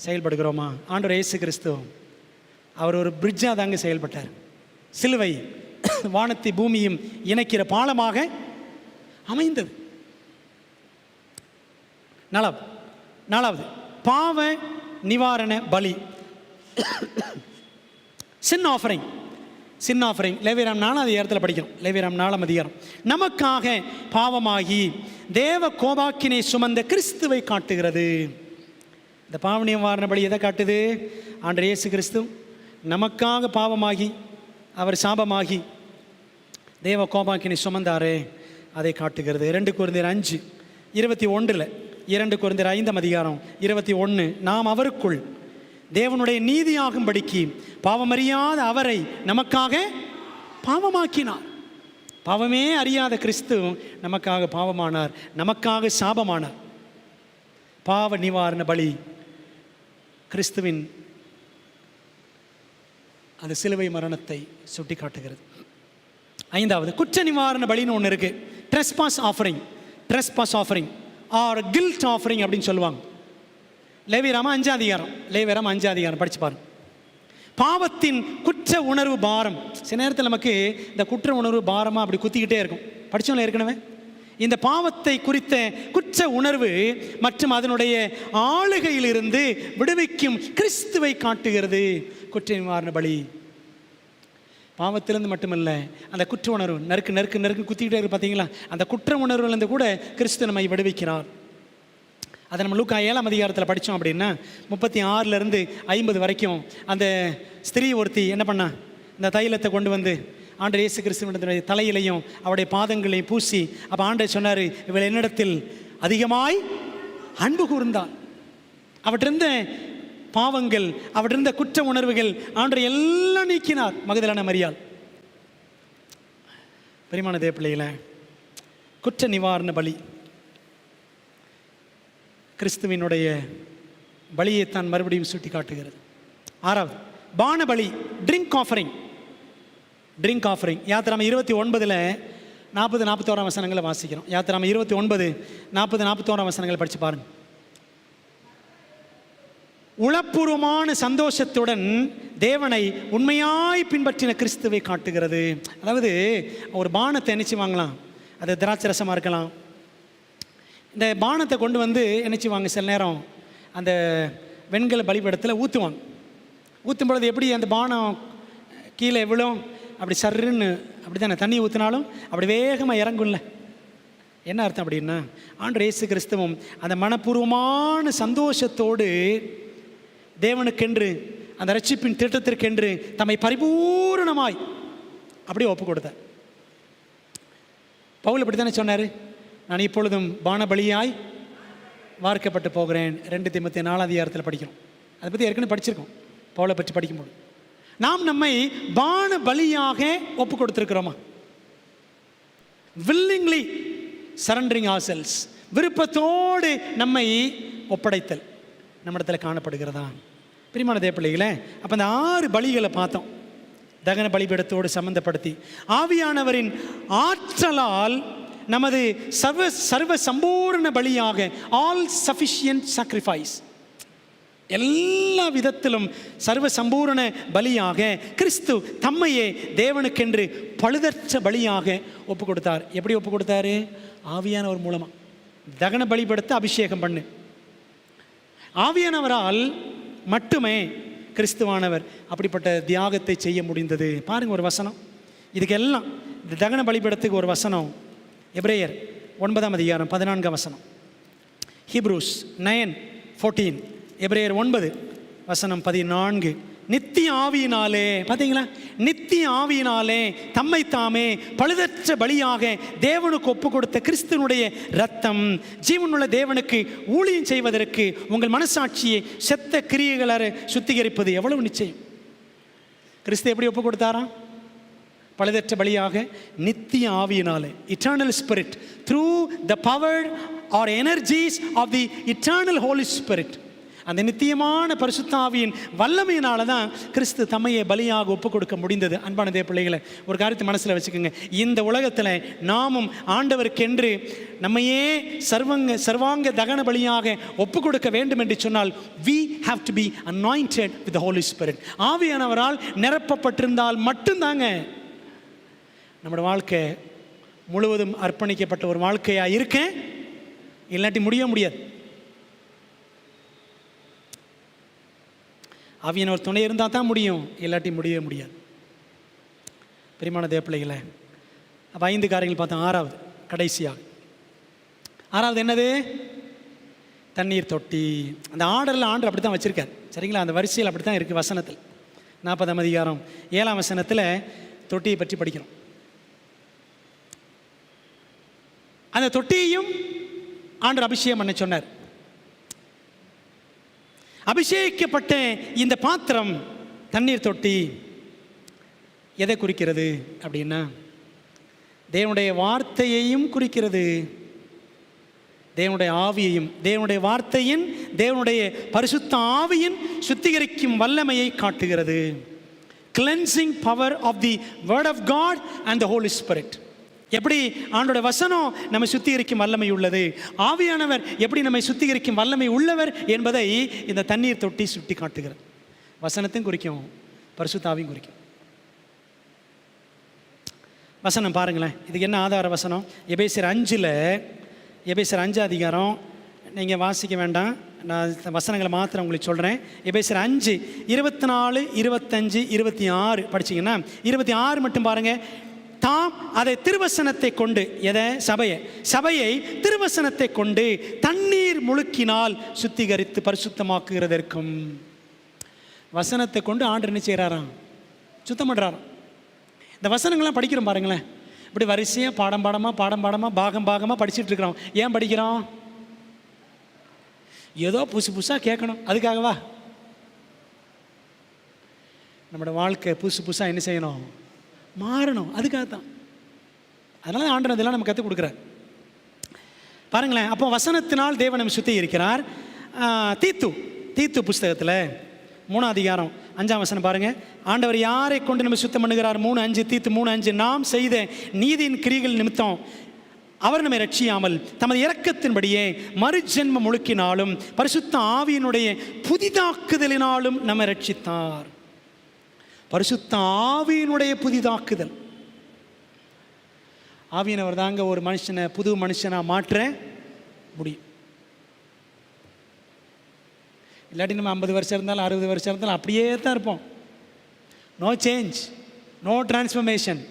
[SPEAKER 1] செயல்படுகிறோமா? ஆண்டவர் இயேசு கிறிஸ்து அவர் ஒரு பிரிட்ஜாக தாங்க செயல்பட்டார். சிலுவை வானத்தை பூமியும் இணைக்கிற பாலமாக அமைந்தது. நாலாவது பாவ நிவாரண பலி, சின் ஆஃபரிங். லேவியராம் 4ஆம் அதிகாரத்தில் படிக்கிறோம். லேவியராம் 4ஆம் அதிகாரம் நமக்காக பாவமாகி தேவ கோபாக்கினை சுமந்த கிறிஸ்துவை காட்டுகிறது. இந்த பாவ நிவாரண பலி எதை காட்டுது? ஆண்டவர் இயேசு கிறிஸ்து நமக்காக பாவமாகி அவர் சாபமாகி தேவ கோபாக்கினை சுமந்தாரே, அதை காட்டுகிறது. 2 கொரிந்தியர் 5:21, 2 கொரிந்தியர் 5ஆம் அதிகாரம் 21, நாம் அவருக்குள் தேவனுடைய நீதியாகும்படிக்கு பாவமறியாத அவரை நமக்காக பாவமாக்கினார். பாவமே அறியாத கிறிஸ்து நமக்காக பாவமானார், நமக்காக சாபமானார். பாவ நிவாரண பலி கிறிஸ்துவின் அந்த சிலுவை மரணத்தை சுட்டி காட்டுகிறது. 5வது குற்ற நிவாரண பலின்னு ஒன்று இருக்குது. Trespass offering or guilt offering அப்படின்னு சொல்லுவாங்க. லேவியராம் 5ஆம் அதிகாரம் படிச்சு பாருங்க. பாவத்தின் குற்ற உணர்வு பாரம். சில நேரத்தில் நமக்கு இந்த குற்ற உணர்வு பாரமாக அப்படி குத்திக்கிட்டே இருக்கும். படித்தவங்கள ஏற்கனவே இந்த பாவத்தை குறித்த குற்ற உணர்வு மற்றும் அதனுடைய ஆளுகையிலிருந்து விடுவிக்கும் கிறிஸ்துவை காட்டுகிறது குற்ற நிவாரண பலி. பாவத்திலிருந்து மட்டுமல்ல, அந்த குற்ற உணர்வு நறுக்கு நறுக்கு நறுக்கு குத்திக்கிட்டே இருக்கு பார்த்தீங்களா, அந்த குற்ற உணர்வுலேருந்து கூட கிறிஸ்து நம்மை விடுவிக்கிறார். அதை நம்ம லூக்கா 7ஆம் அதிகாரத்தில் படித்தோம் அப்படின்னா 36லேருந்து 50 வரைக்கும் அந்த ஸ்திரீ ஒருத்தி என்ன பண்ணா, இந்த தைலத்தை கொண்டு வந்து ஆண்டவர் இயேசு கிறிஸ்துவினுடைய தலையிலையும் அவருடைய பாதங்களையும் பூசி, அப்போ ஆண்டவர் சொன்னார், இவள் என்னிடத்தில் அதிகமாய் அன்பு கூர்ந்தாள். அவற்றிருந்த பாவங்கள், அவற்றிருந்த குற்ற உணர்வுகள் ஆண்டவர் எல்லாம் நீக்கினார் மகதலேனா மரியாள். பிரியமான தேவ பிள்ளைகளே, குற்ற நிவாரண பலி கிறிஸ்துவினுடைய பலியைத்தான் மறுபடியும் சுட்டி காட்டுகிறது. 6வது பான பலி, ட்ரிங்க் ஆஃபரிங். ட்ரிங்க் ஆஃபரிங் யாத்திராம 29ல் 40-41 வசனங்களை வாசிக்கிறோம். யாத்திராம 29 40-41 வசனங்களை படித்து பாருங்க. உளப்பூர்வமான சந்தோஷத்துடன் தேவனை உண்மையாய் பின்பற்றின கிறிஸ்துவை காட்டுகிறது. அதாவது ஒரு பானத்தை நினைச்சு வாங்கலாம், அது திராட்சை ரசமாக இருக்கலாம். இந்த பானத்தை கொண்டு வந்து நினைச்சு வாங்க, சில நேரம் அந்த வெண்கல பலிபீடத்தில் ஊற்றுவாங்க. ஊற்றும் பொழுது எப்படி அந்த பானம் கீழே விழும், அப்படி சர்ன்னு அப்படி தானே, தண்ணி ஊற்றினாலும் அப்படி வேகமாக இறங்கும்ல. என்ன அர்த்தம் அப்படின்னா, ஆண்டவர் இயேசு கிறிஸ்துவும் அந்த மனப்பூர்வமான சந்தோஷத்தோடு தேவனுக்கென்று அந்த ரட்சிப்பின் திட்டத்திற்கென்று தம்மை பரிபூர்ணமாய் அப்படியே ஒப்பு கொடுத்தார். பவுல் அப்படி தானே சொன்னார், நான் இப்பொழுதும் பானபலியாய் வார்க்கப்பட்டு போகிறேன். 2 தீமோத்தேயு 4ஆம் அதிகாரத்தில் படிக்கிறோம். அதை பற்றி ஏற்கனவே படிச்சிருக்கோம். பவுலை பற்றி படிக்கும்போது நாம் நம்மை பான பலியாக ஒப்பு கொடுத்திருக்கிறோமா? வில்லிங்லி சரண்டரிங் ourselves, விருப்பத்தோடு நம்மை ஒப்படைத்தல் நம்மிடத்தில் காணப்படுகிறதா? பிரியமான தேவ பிள்ளைகளே, அப்போ அந்த 6 பலிகளை பார்த்தோம். தகன பலிபீடத்தோடு சம்பந்தப்படுத்தி ஆவியானவரின் ஆற்றலால் நமது சர்வ சம்பூர்ண பலியாக, ஆல் சஃபிஷியன்ட் சாக்ரிஃபைஸ், எல்லா விதத்திலும் சர்வ சம்பூர்ண பலியாக கிறிஸ்து தம்மையே தேவனுக்கென்று பழுதற்ற பலியாக ஒப்பு கொடுத்தார். எப்படி ஒப்பு கொடுத்தாரு? ஆவியானவர் மூலமாக. தகன பலிபீடத்தை அபிஷேகம் பண்ணு. ஆவியானவரால் மட்டுமே கிறிஸ்துவானவர் அப்படிப்பட்ட தியாகத்தை செய்ய முடிந்தது. பாருங்க ஒரு வசனம், இதுக்கெல்லாம் இந்த தகன பலிபீடத்துக்கு ஒரு வசனம். எபிரேயர் 9ஆம் அதிகாரம் 14ஆம் வசனம். ஹீப்ரூஸ் 9:14. எபிரேயர் 9 வசனம் 14. நித்திய ஆவியினாலே, பார்த்தீங்களா, நித்திய ஆவியினாலே தம்மை தாமே பழுதற்ற பலியாக தேவனுக்கு ஒப்பு கொடுத்த கிறிஸ்துவனுடைய இரத்தம் ஜீவனுள்ள தேவனுக்கு ஊழியம் செய்வதற்கு உங்கள் மனசாட்சியை செத்த கிரியைகளை சுத்திகரிப்பது எவ்வளவு நிச்சயம். கிறிஸ்து எப்படி ஒப்பு கொடுத்தாராம்? பழுதற்ற பலியாக நித்திய ஆவியினாலே, eternal spirit, through the power or energies of the eternal Holy Spirit. அந்த நித்தியமான பரிசுத்த ஆவியின் வல்லமையினால தான் கிறிஸ்து தம்மையை பலியாக ஒப்பு கொடுக்க முடிந்தது. அன்பான தேவ பிள்ளைகளை, ஒரு காரியத்தை மனசில் வச்சுக்கோங்க. இந்த உலகத்தில் நாமும் ஆண்டவருக்கென்று நம்மையே சர்வாங்க தகன பலியாக ஒப்பு கொடுக்க வேண்டும் என்று சொன்னால் we have to be anointed with the Holy Spirit. ஆவியானவரால் நிரப்பப்பட்டிருந்தால் மட்டும்தாங்க நம்முடைய வாழ்க்கை முழுவதும் அர்ப்பணிக்கப்பட்ட ஒரு வாழ்க்கையாக இருக்க, இல்லாட்டி முடியாது. ஆவியானவர் துணை இருந்தால் தான் முடியும், இல்லாட்டி முடியவே முடியாது. பிரியமான தேவ பிள்ளைகளை, அப்போ 5 காரியங்கள் பார்த்தோம். 6வது கடைசியாக, 6வது என்னது? தண்ணீர் தொட்டி. அந்த ஆர்டரில் ஆண்டவர் அப்படி தான் வச்சுருக்கார், சரிங்களா? அந்த வரிசையில் அப்படி தான் இருக்குது. வசனத்தில் 40ஆம் அதிகாரம் 7ஆம் வசனத்தில் தொட்டியை பற்றி படிக்கிறோம். அந்த தொட்டியையும் ஆண்டவர் அபிஷேகம் பண்ண சொன்னார். அபிஷேகிக்கப்பட்ட இந்த பாத்திரம், தண்ணீர் தொட்டி, எதை குறிக்கிறது அப்படின்னா, தேவனுடைய வார்த்தையையும் குறிக்கிறது, தேவனுடைய ஆவியையும், தேவனுடைய வார்த்தையின், தேவனுடைய பரிசுத்த ஆவியின் சுத்திகரிக்கும் வல்லமையை காட்டுகிறது. Cleansing power of the word of God and the Holy Spirit. எப்படி ஆண்டோட வசனம் நம்மை சுத்திகரிக்கும் வல்லமை உள்ளது, ஆவியானவர் எப்படி நம்மை சுத்திகரிக்கும் வல்லமை உள்ளவர் என்பதை இந்த தண்ணீர் தொட்டி சுட்டி காட்டுகிறது. வசனத்தையும் குறிக்கும், பரிசுத்த ஆவியும் குறிக்கும். வசனம் பாருங்களேன், இதுக்கு என்ன ஆதார வசனம்? எபேசியர் 5 எபேசியர் 5 அதிகாரம். நீங்கள் வாசிக்க வேண்டாம், நான் வசனங்களை மாத்திரம் உங்களுக்கு சொல்கிறேன். எபேசியர் 5 24, 25, 26 படிச்சிங்கன்னா 26 மட்டும் பாருங்கள். தாம் அதை திருவசனத்தை கொண்டு, எதை? சபையை திருவசனத்தை கொண்டு தண்ணீர் முழுக்கினால் சுத்திகரித்து பரிசுத்தமாக்குகிறதற்கும். வசனத்தை கொண்டு ஆண்டு என்ன செய்கிறாராம்? சுத்தம் பண்ணுறாராம். இந்த வசனங்கள்லாம் படிக்கிறோம் பாருங்களேன், இப்படி வரிசையாக பாடம் பாடமாக பாகமாக படிச்சுட்டு இருக்கிறோம். ஏன் படிக்கிறோம்? ஏதோ புதுசாக கேட்கணும், அதுக்காகவா? நம்மளோட வாழ்க்கை புதுசாக என்ன செய்யணும்? மாறணும், அதுக்காக தான். அதனால தான் ஆண்டவர் இதெல்லாம் நம்ம கற்றுக் கொடுக்குறார் பாருங்களேன். அப்போ வசனத்தினால் தேவன் நம்ம சுத்தி இருக்கிறார். தீத்து புஸ்தகத்தில் 3 அதிகாரம் 5 வசனம் பாருங்கள். ஆண்டவர் யாரை கொண்டு நம்ம சுத்தம் பண்ணுகிறார்? 3:5, தீத்து 3:5. நாம் செய்த நீதியின் கிரிகள் நிமித்தம் அவர் நம்மை ரட்சியாமல் தமது இரக்கத்தின்படியே மறுஜென்மம் முழுக்கினாலும் பரிசுத்த ஆவியினுடைய புதிதாக்குதலினாலும் நம்மை ரட்சித்தார். பரிசுத்த ஆவியினுடைய புதிதாக்குதல். ஆவியினவர் தாங்க ஒரு மனுஷனை புது மனுஷனாக மாற்ற முடியும். இல்லாட்டி நம்ம 50 வருஷம் இருந்தாலும் 60 வருஷம் இருந்தாலும் அப்படியே தான் இருப்போம். நோ சேஞ்ச், நோ டிரான்ஸ்ஃபர்மேஷன்,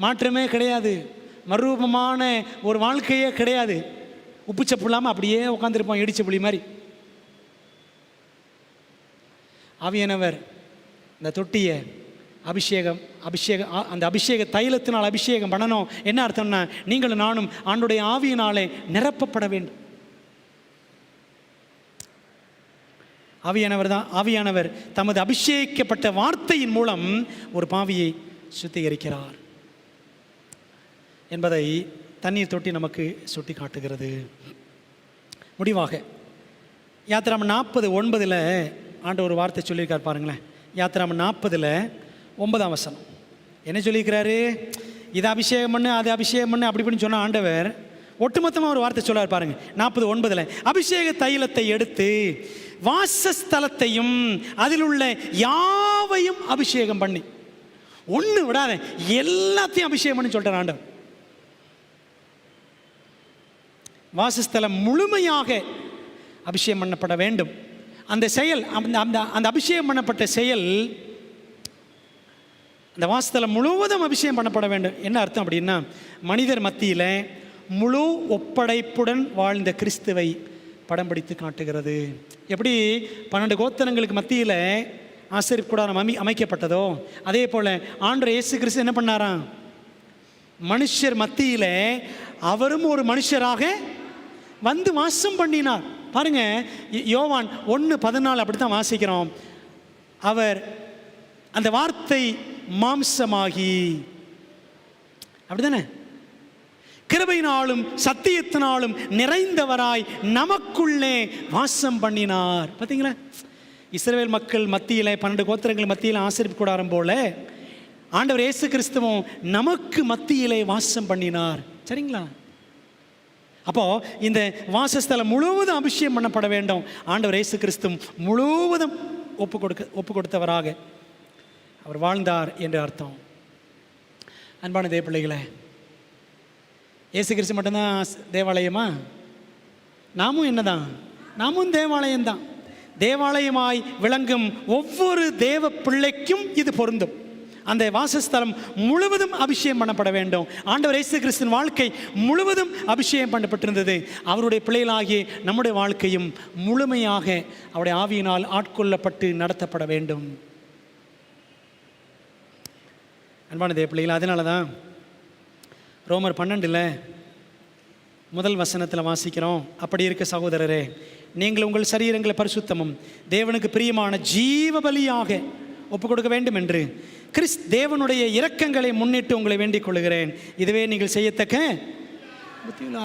[SPEAKER 1] மாற்றமே கிடையாது, மறுரூபமான ஒரு வாழ்க்கையே கிடையாது. உப்புச்சப்பு இல்லாமல் அப்படியே உட்காந்துருப்போம், இடிச்ச புளி மாதிரி. ஆவியானவர் இந்த தொட்டியை அந்த அபிஷேக தைலத்தினால் அபிஷேகம் பண்ணணும். என்ன அர்த்தம்னா, நீங்களும் நானும் ஆண்டுடைய ஆவியினாலே நிரப்பப்பட வேண்டும். ஆவியானவர் தமது அபிஷேகிக்கப்பட்ட வார்த்தையின் மூலம் ஒரு பாவியை சுத்திகரிக்கிறார் என்பதை தண்ணீர் தொட்டி நமக்கு சுட்டி காட்டுகிறது. முடிவாக யாத்திராமம் 40:9 ஆண்டு ஒரு வார்த்தை சொல்லியிருக்கார் பாருங்களேன். யாத்திராமம் 40:9 வசனம் என்ன சொல்லியிருக்கிறாரு? இதை அபிஷேகம் பண்ணு, அது அபிஷேகம் பண்ணு, அப்படி இப்படின்னு சொன்ன ஆண்டவர் ஒட்டுமொத்தமாக ஒரு வார்த்தை சொல்லார் பாருங்க. 40:9 அபிஷேக தைலத்தை எடுத்து வாசஸ்தலத்தையும் அதில் உள்ள யாவையும் அபிஷேகம் பண்ணி, ஒன்று விடாத எல்லாத்தையும் அபிஷேகம் பண்ணி சொல்கிறார் ஆண்டவர். வாசஸ்தலம் முழுமையாக அபிஷேகம் பண்ணப்பட வேண்டும். அந்த செயல், அந்த அபிஷேகம் பண்ணப்பட்ட செயல், அந்த வாசஸ்தலம் முழுவதும் அபிஷேகம் பண்ணப்பட வேண்டும். என்ன அர்த்தம் அப்படின்னா, மனிதர் மத்தியில் முழு ஒப்படைப்புடன் வாழ்ந்த கிறிஸ்துவை படம் பிடித்து காட்டுகிறது. எப்படி 12 கோத்திரங்களுக்கு மத்தியில் ஆசரிப்பு கூடாரம் அமைக்கப்பட்டதோ, அதே போல் ஆண்டவர் இயேசு கிறிஸ்து என்ன பண்ணாராம்? மனுஷர் மத்தியில் அவரும் ஒரு மனுஷராக வந்து வாசம் பண்ணினார். பாருங்க, யோவான் 1:14 அப்படி தான் வாசிக்கிறோம். அவர் அந்த வார்த்தை மாம்சமாகி, அப்படிதானே, கிருபையினாலும் சத்தியத்தினாலும் நிறைந்தவராய் நமக்குள்ளே வாசம் பண்ணினார். பார்த்தீங்களா, இஸ்ரவேல் மக்கள் மத்தியில் 12 கோத்திரங்கள் மத்தியில் ஆசரிப்பு கூடாரம் போல ஆண்டவர் இயேசு கிறிஸ்துவும் நமக்கு மத்தியிலே வாசம் பண்ணினார். சரிங்களா? அப்போ இந்த வாசஸ்தலம் முழுவதும் அபிஷேகம் பண்ணப்பட வேண்டும். ஆண்டவர் இயேசு கிறிஸ்து முழுவதும் ஒப்பு கொடுத்தவராக அவர் வாழ்ந்தார் என்று அர்த்தம். அன்பான தேவ பிள்ளைகளே, இயேசு கிறிஸ்து மட்டும்தான் தேவாலயமா? நாமும் என்னதான்? நாமும் தேவாலயம்தான். தேவாலயமாய் விளங்கும் ஒவ்வொரு தேவ பிள்ளைக்கும் இது பொருந்தும். அந்த வாசஸ்தலம் முழுவதும் அபிஷேகம் பண்ணப்பட வேண்டும். ஆண்டவர் இயேசு கிறிஸ்துவின் வாழ்க்கை முழுவதும் அபிஷேகம் பண்ணப்பட்டிருந்தது. அவருடைய பிள்ளைகளாகிய நம்முடைய வாழ்க்கையும் முழுமையாக அவருடைய ஆவியினால் ஆட்கொள்ளப்பட்டு நடத்தப்பட வேண்டும். அன்பான தேவ பிள்ளைகள், அதனால தான் ரோமர் 12 முதல் வசனத்தில் வாசிக்கிறோம். அப்படி இருக்க சகோதரரே, நீங்கள் உங்கள் சரீரங்களை பரிசுத்தமும் தேவனுக்கு பிரியமான ஜீவ பலியாக ஒப்புக் கொடுக்க வேண்டும் என்று தேவனுடைய இரக்கங்களை முன்னிட்டு உங்களை வேண்டிக் கொள்கிறேன். இதுவே நீங்கள் செய்யத்தக்க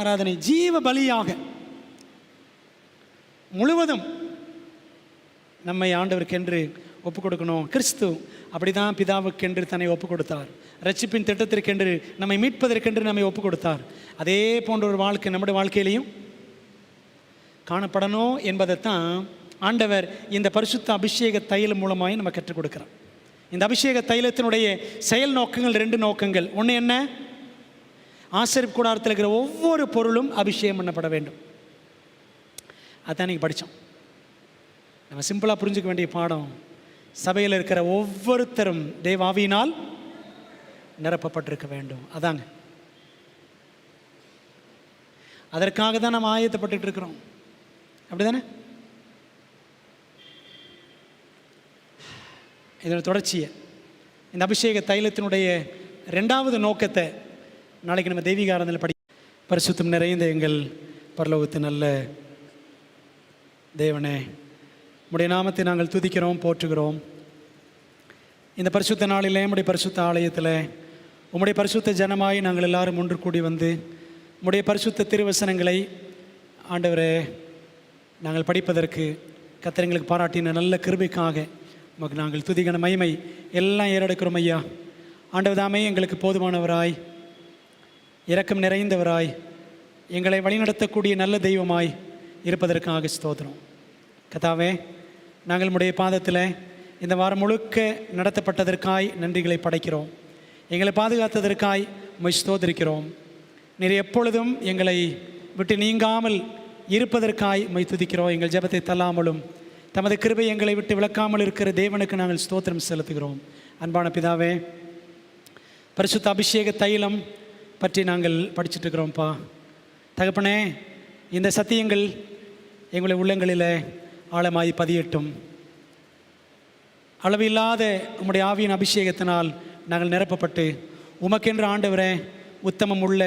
[SPEAKER 1] ஆராதனை. ஜீவ பலியாக முழுவதும் நம்மை ஆண்டவருக்கென்று ஒப்புக் கொடுக்கணும். கிறிஸ்து அப்படிதான் பிதாவுக்கென்று தன்னை ஒப்புக் கொடுத்தார். ரட்சிப்பின் திட்டத்திற்கென்று நம்மை மீட்பதற்கென்று நம்மை ஒப்புக் கொடுத்தார். அதே போன்ற ஒரு வாழ்க்கை நம்முடைய வாழ்க்கையிலையும் காணப்படணும் என்பதைத்தான் ஆண்டவர் இந்த பரிசுத்த அபிஷேக தைலம் மூலமாய் நம்ம கற்றுக் கொடுக்கிறார். இந்த அபிஷேக தைலத்தினுடைய செயல் நோக்கங்கள் 2 நோக்கங்கள். ஒன்று என்ன? ஆசரிப்பு கூடாரத்தில் இருக்கிற ஒவ்வொரு பொருளும் அபிஷேகம் பண்ணப்பட வேண்டும். அதான் நீங்கள் படித்தோம். நம்ம சிம்பிளாக புரிஞ்சுக்க வேண்டிய பாடம், சபையில் இருக்கிற ஒவ்வொருத்தரும் தேவ ஆவியினால் நிரப்பப்பட்டிருக்க வேண்டும். அதாங்க, அதற்காக தான் நம்ம ஆயத்தப்பட்டு இருக்கிறோம். அப்படிதானே? இதோட தொடர்ச்சியை, இந்த அபிஷேக தைலத்தினுடைய 2வது நோக்கத்தை நாளைக்கு நம்ம தெய்வீக ஆராதனையில் பரிசுத்தம் நிறைந்த எங்கள் பரலோகத்து நல்ல தேவனே, உம்முடைய நாமத்தை நாங்கள் துதிக்கிறோம், போற்றுகிறோம். இந்த பரிசுத்த நாளிலே உம்முடைய பரிசுத்த ஆலயத்தில் உம்முடைய பரிசுத்த ஜனமாய் நாங்கள் எல்லாரும் ஒன்று கூடி வந்து உம்முடைய பரிசுத்த திருவசனங்களை ஆண்டவரே நாங்கள் படிப்பதற்கு கர்த்தர் எங்களுக்கு பாராட்டின நல்ல கிருபைக்காக உமக்கு நாங்கள் துதிகன மகிமை எல்லாம் ஏறெடுக்கிறோம் ஐயா. ஆண்டவதாமே எங்களுக்கு போதுமானவராய், இரக்கம் நிறைந்தவராய், எங்களை வழிநடத்தக்கூடிய நல்ல தெய்வமாய் இருப்பதற்காக ஸ்தோத்திரம். கர்த்தாவே, நாங்கள் உம்முடைய பாதத்தில் இந்த வாரம் முழுக்க நடத்தப்பட்டதற்காய் நன்றிகளை படைக்கிறோம். எங்களை பாதுகாத்ததற்காய் உம்மை ஸ்தோத்திரிக்கிறோம். நீர் எப்பொழுதும் எங்களை விட்டு நீங்காமல் இருப்பதற்காய் உம்மை துதிக்கிறோம். எங்கள் ஜெபத்தை தள்ளாமலும் தமது கிருபை எங்களை விட்டு விலக்காமல் இருக்கிற தேவனுக்கு நாங்கள் ஸ்தோத்திரம் செலுத்துகிறோம். அன்பான பிதாவே, பரிசுத்த அபிஷேக தைலம் பற்றி நாங்கள் படிச்சுட்டு இருக்கிறோம்ப்பா. தகப்பனே, இந்த சத்தியங்கள் எங்களுடைய உள்ளங்களில் ஆழமாய் பதியட்டும். அளவில்லாத உம்முடைய ஆவியின் அபிஷேகத்தினால் நாங்கள் நிரப்பப்பட்டு உமக்கென்று ஆண்டவரே உத்தமம் உள்ள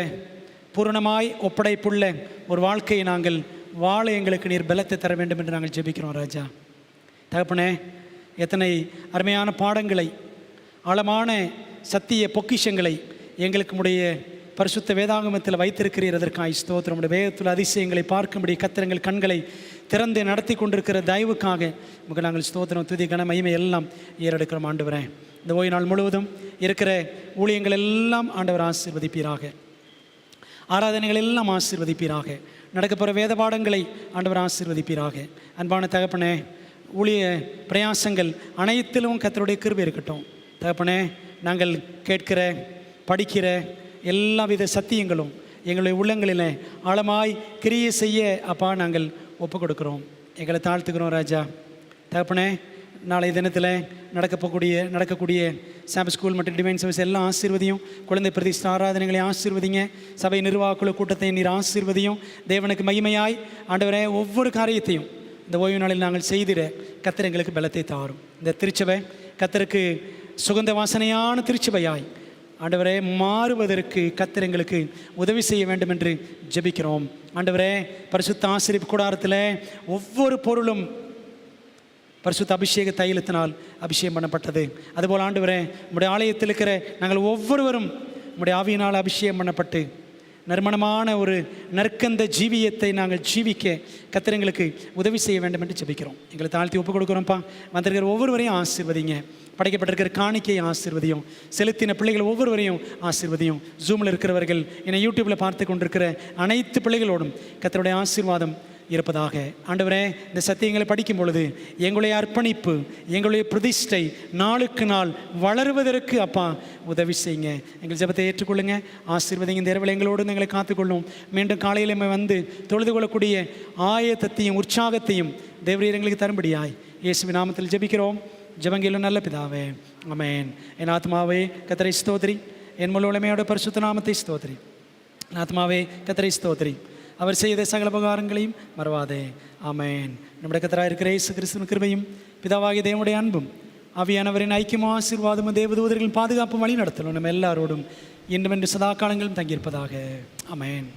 [SPEAKER 1] பூரணமாய் ஒப்படைப்புள்ள ஒரு வாழ்க்கையை நாங்கள் வாழ எங்களுக்கு நீர் பலத்தை தர வேண்டும் என்று நாங்கள் ஜெபிக்கிறோம் ராஜா. தகப்பனே, எத்தனை அருமையான பாடங்களை, ஆழமான சத்திய பொக்கிஷங்களை எங்களுக்கு உடைய பரிசுத்த வேதாகமத்தில் வைத்திருக்கிறீர். அதற்காக ஸ்தோத்திரம். உடைய வேதத்தில் அதிசயங்களை பார்க்கும்படி கத்திரங்கள் கண்களை திறந்து நடத்தி கொண்டிருக்கிற தயவுக்காக உங்களுக்கு நாங்கள் ஸ்தோத்திரம், துதி, கன, மகிமை எல்லாம் ஏறெடுக்கிறோம். ஆண்டவரே, இந்த ஓய்வு நாள் முழுவதும் இருக்கிற ஊழியங்கள் எல்லாம் ஆண்டவர் ஆசீர்வதிப்பீராக. ஆராதனைகள் எல்லாம் ஆசீர்வதிப்பீராக. நடக்கப்போகிற வேத பாடங்களை ஆண்டவர் ஆசீர்வதிப்பீராக. அன்பான தகப்பனே, ஊழிய பிரயாசங்கள் அனைத்திலும் கர்த்தருடைய கிருபை இருக்கட்டும். தகப்பனே, நாங்கள் கேட்கிற படிக்கிற எல்லா வித சத்தியங்களும் எங்களுடைய உள்ளங்களில் ஆழமாய் கிரியை செய்ய அப்பா நாங்கள் ஒப்பு கொடுக்குறோம். எங்களை தாழ்த்துக்கிறோம் ராஜா. தகப்பனே, நாளை தினத்தில் நடக்கக்கூடிய சாம்பல் ஸ்கூல் மற்றும் டிவைன் சர்வீஸ் எல்லாம் ஆசீர்வதியும். குழந்தை பிரதிஷ்ட ஆராதனைகளை ஆசீர்வதிங்க. சபை நிர்வாகக்குழு கூட்டத்தை நீர் ஆசீர்வதியும். தேவனுக்கு மகிமையாய் ஆண்டவரே ஒவ்வொரு காரியத்தையும் இந்த ஓய்வு நாளில் நாங்கள் செய்திட கர்த்தர் எங்களுக்கு பலத்தை தாரும். இந்த திருச்சபை கர்த்தருக்கு சுகந்த வாசனையான திருச்சபையாய் ஆண்டவரே மாறுவதற்கு கர்த்தர் எங்களுக்கு உதவி செய்ய வேண்டும் என்று ஜெபிக்கிறோம். ஆண்டவரே, பரிசுத்த ஆசரிப்பு கூடாரத்தில் ஒவ்வொரு பொருளும் பரிசுத்த அபிஷேக தைலத்தினால் அபிஷேகம் பண்ணப்பட்டது. அதுபோல் ஆண்டவரே, உம்முடைய ஆலயத்தில் இருக்கிற நாங்கள் ஒவ்வொருவரும் உம்முடைய ஆவியினால் அபிஷேகம் பண்ணப்பட்டு நறுமணமான ஒரு நற்கந்த ஜீவியத்தை நாங்கள் ஜீவிக்க கர்த்தர் எங்களுக்கு உதவி செய்ய வேண்டும் என்று ஜெபிக்கிறோம். எங்களை தாழ்த்தி ஒப்புக் கொடுக்குறோம்ப்பா. வந்திருக்கிற ஒவ்வொருவரையும் ஆசீர்வதிங்க. படைக்கப்பட்டிருக்கிற காணிக்கையை ஆசீர்வதியும். செலுத்தின பிள்ளைகள் ஒவ்வொருவரையும் ஆசீர்வதியும். ஜூமில் இருக்கிறவர்கள், என்னை யூடியூப்பில் பார்த்து கொண்டிருக்கிற அனைத்து பிள்ளைகளோடும் கர்த்தருடைய ஆசீர்வாதம் இருப்பதாக. ஆண்டவரே, இந்த சத்தியங்களை படிக்கும் பொழுது எங்களுடைய அர்ப்பணிப்பு, எங்களுடைய பிரதிஷ்டை நாளுக்கு நாள் வளருவதற்கு அப்பா உதவி செய்யுங்க. எங்கள் ஜெபத்தை ஏற்றுக்கொள்ளுங்க, ஆசீர்வதிங்க. இந்த இரவில் எங்களோடு எங்களை காத்துக்கொள்ளும். மீண்டும் காலையில் வந்து தொழுது கொள்ளக்கூடிய ஆயத்தத்தையும் உற்சாகத்தையும் தேவரீர் எங்களுக்கு தரும்படியாய் இயேசுவின் நாமத்தில் ஜெபிக்கிறோம். ஜெபங்களிலும் நல்ல பிதாவே, ஆமென். என் ஆத்மாவே கர்த்தரை ஸ்தோத்திரி, என் முழு உலமையோட பரிசுத்த நாமத்தை ஸ்தோத்திரி. என் ஆத்மாவே கர்த்தரை ஸ்தோத்திரி, அவர் செய்த சகல உபகாரங்களையும் மறவாதே. ஆமென். நம்முடைய கர்த்தராக இருக்கிற இயேசு கிறிஸ்துவின் கிருபையும் பிதாவாகிய தேவனுடைய அன்பும் ஆவியானவரின் ஐக்கியமும் ஆசீர்வாதமும் தேவதூதர்களின் பாதுகாப்பும் வழி நடத்தலும் நம்ம எல்லாரோடும் இன்றும் என்று சதா காலங்களும் தங்கியிருப்பதாக. ஆமென்.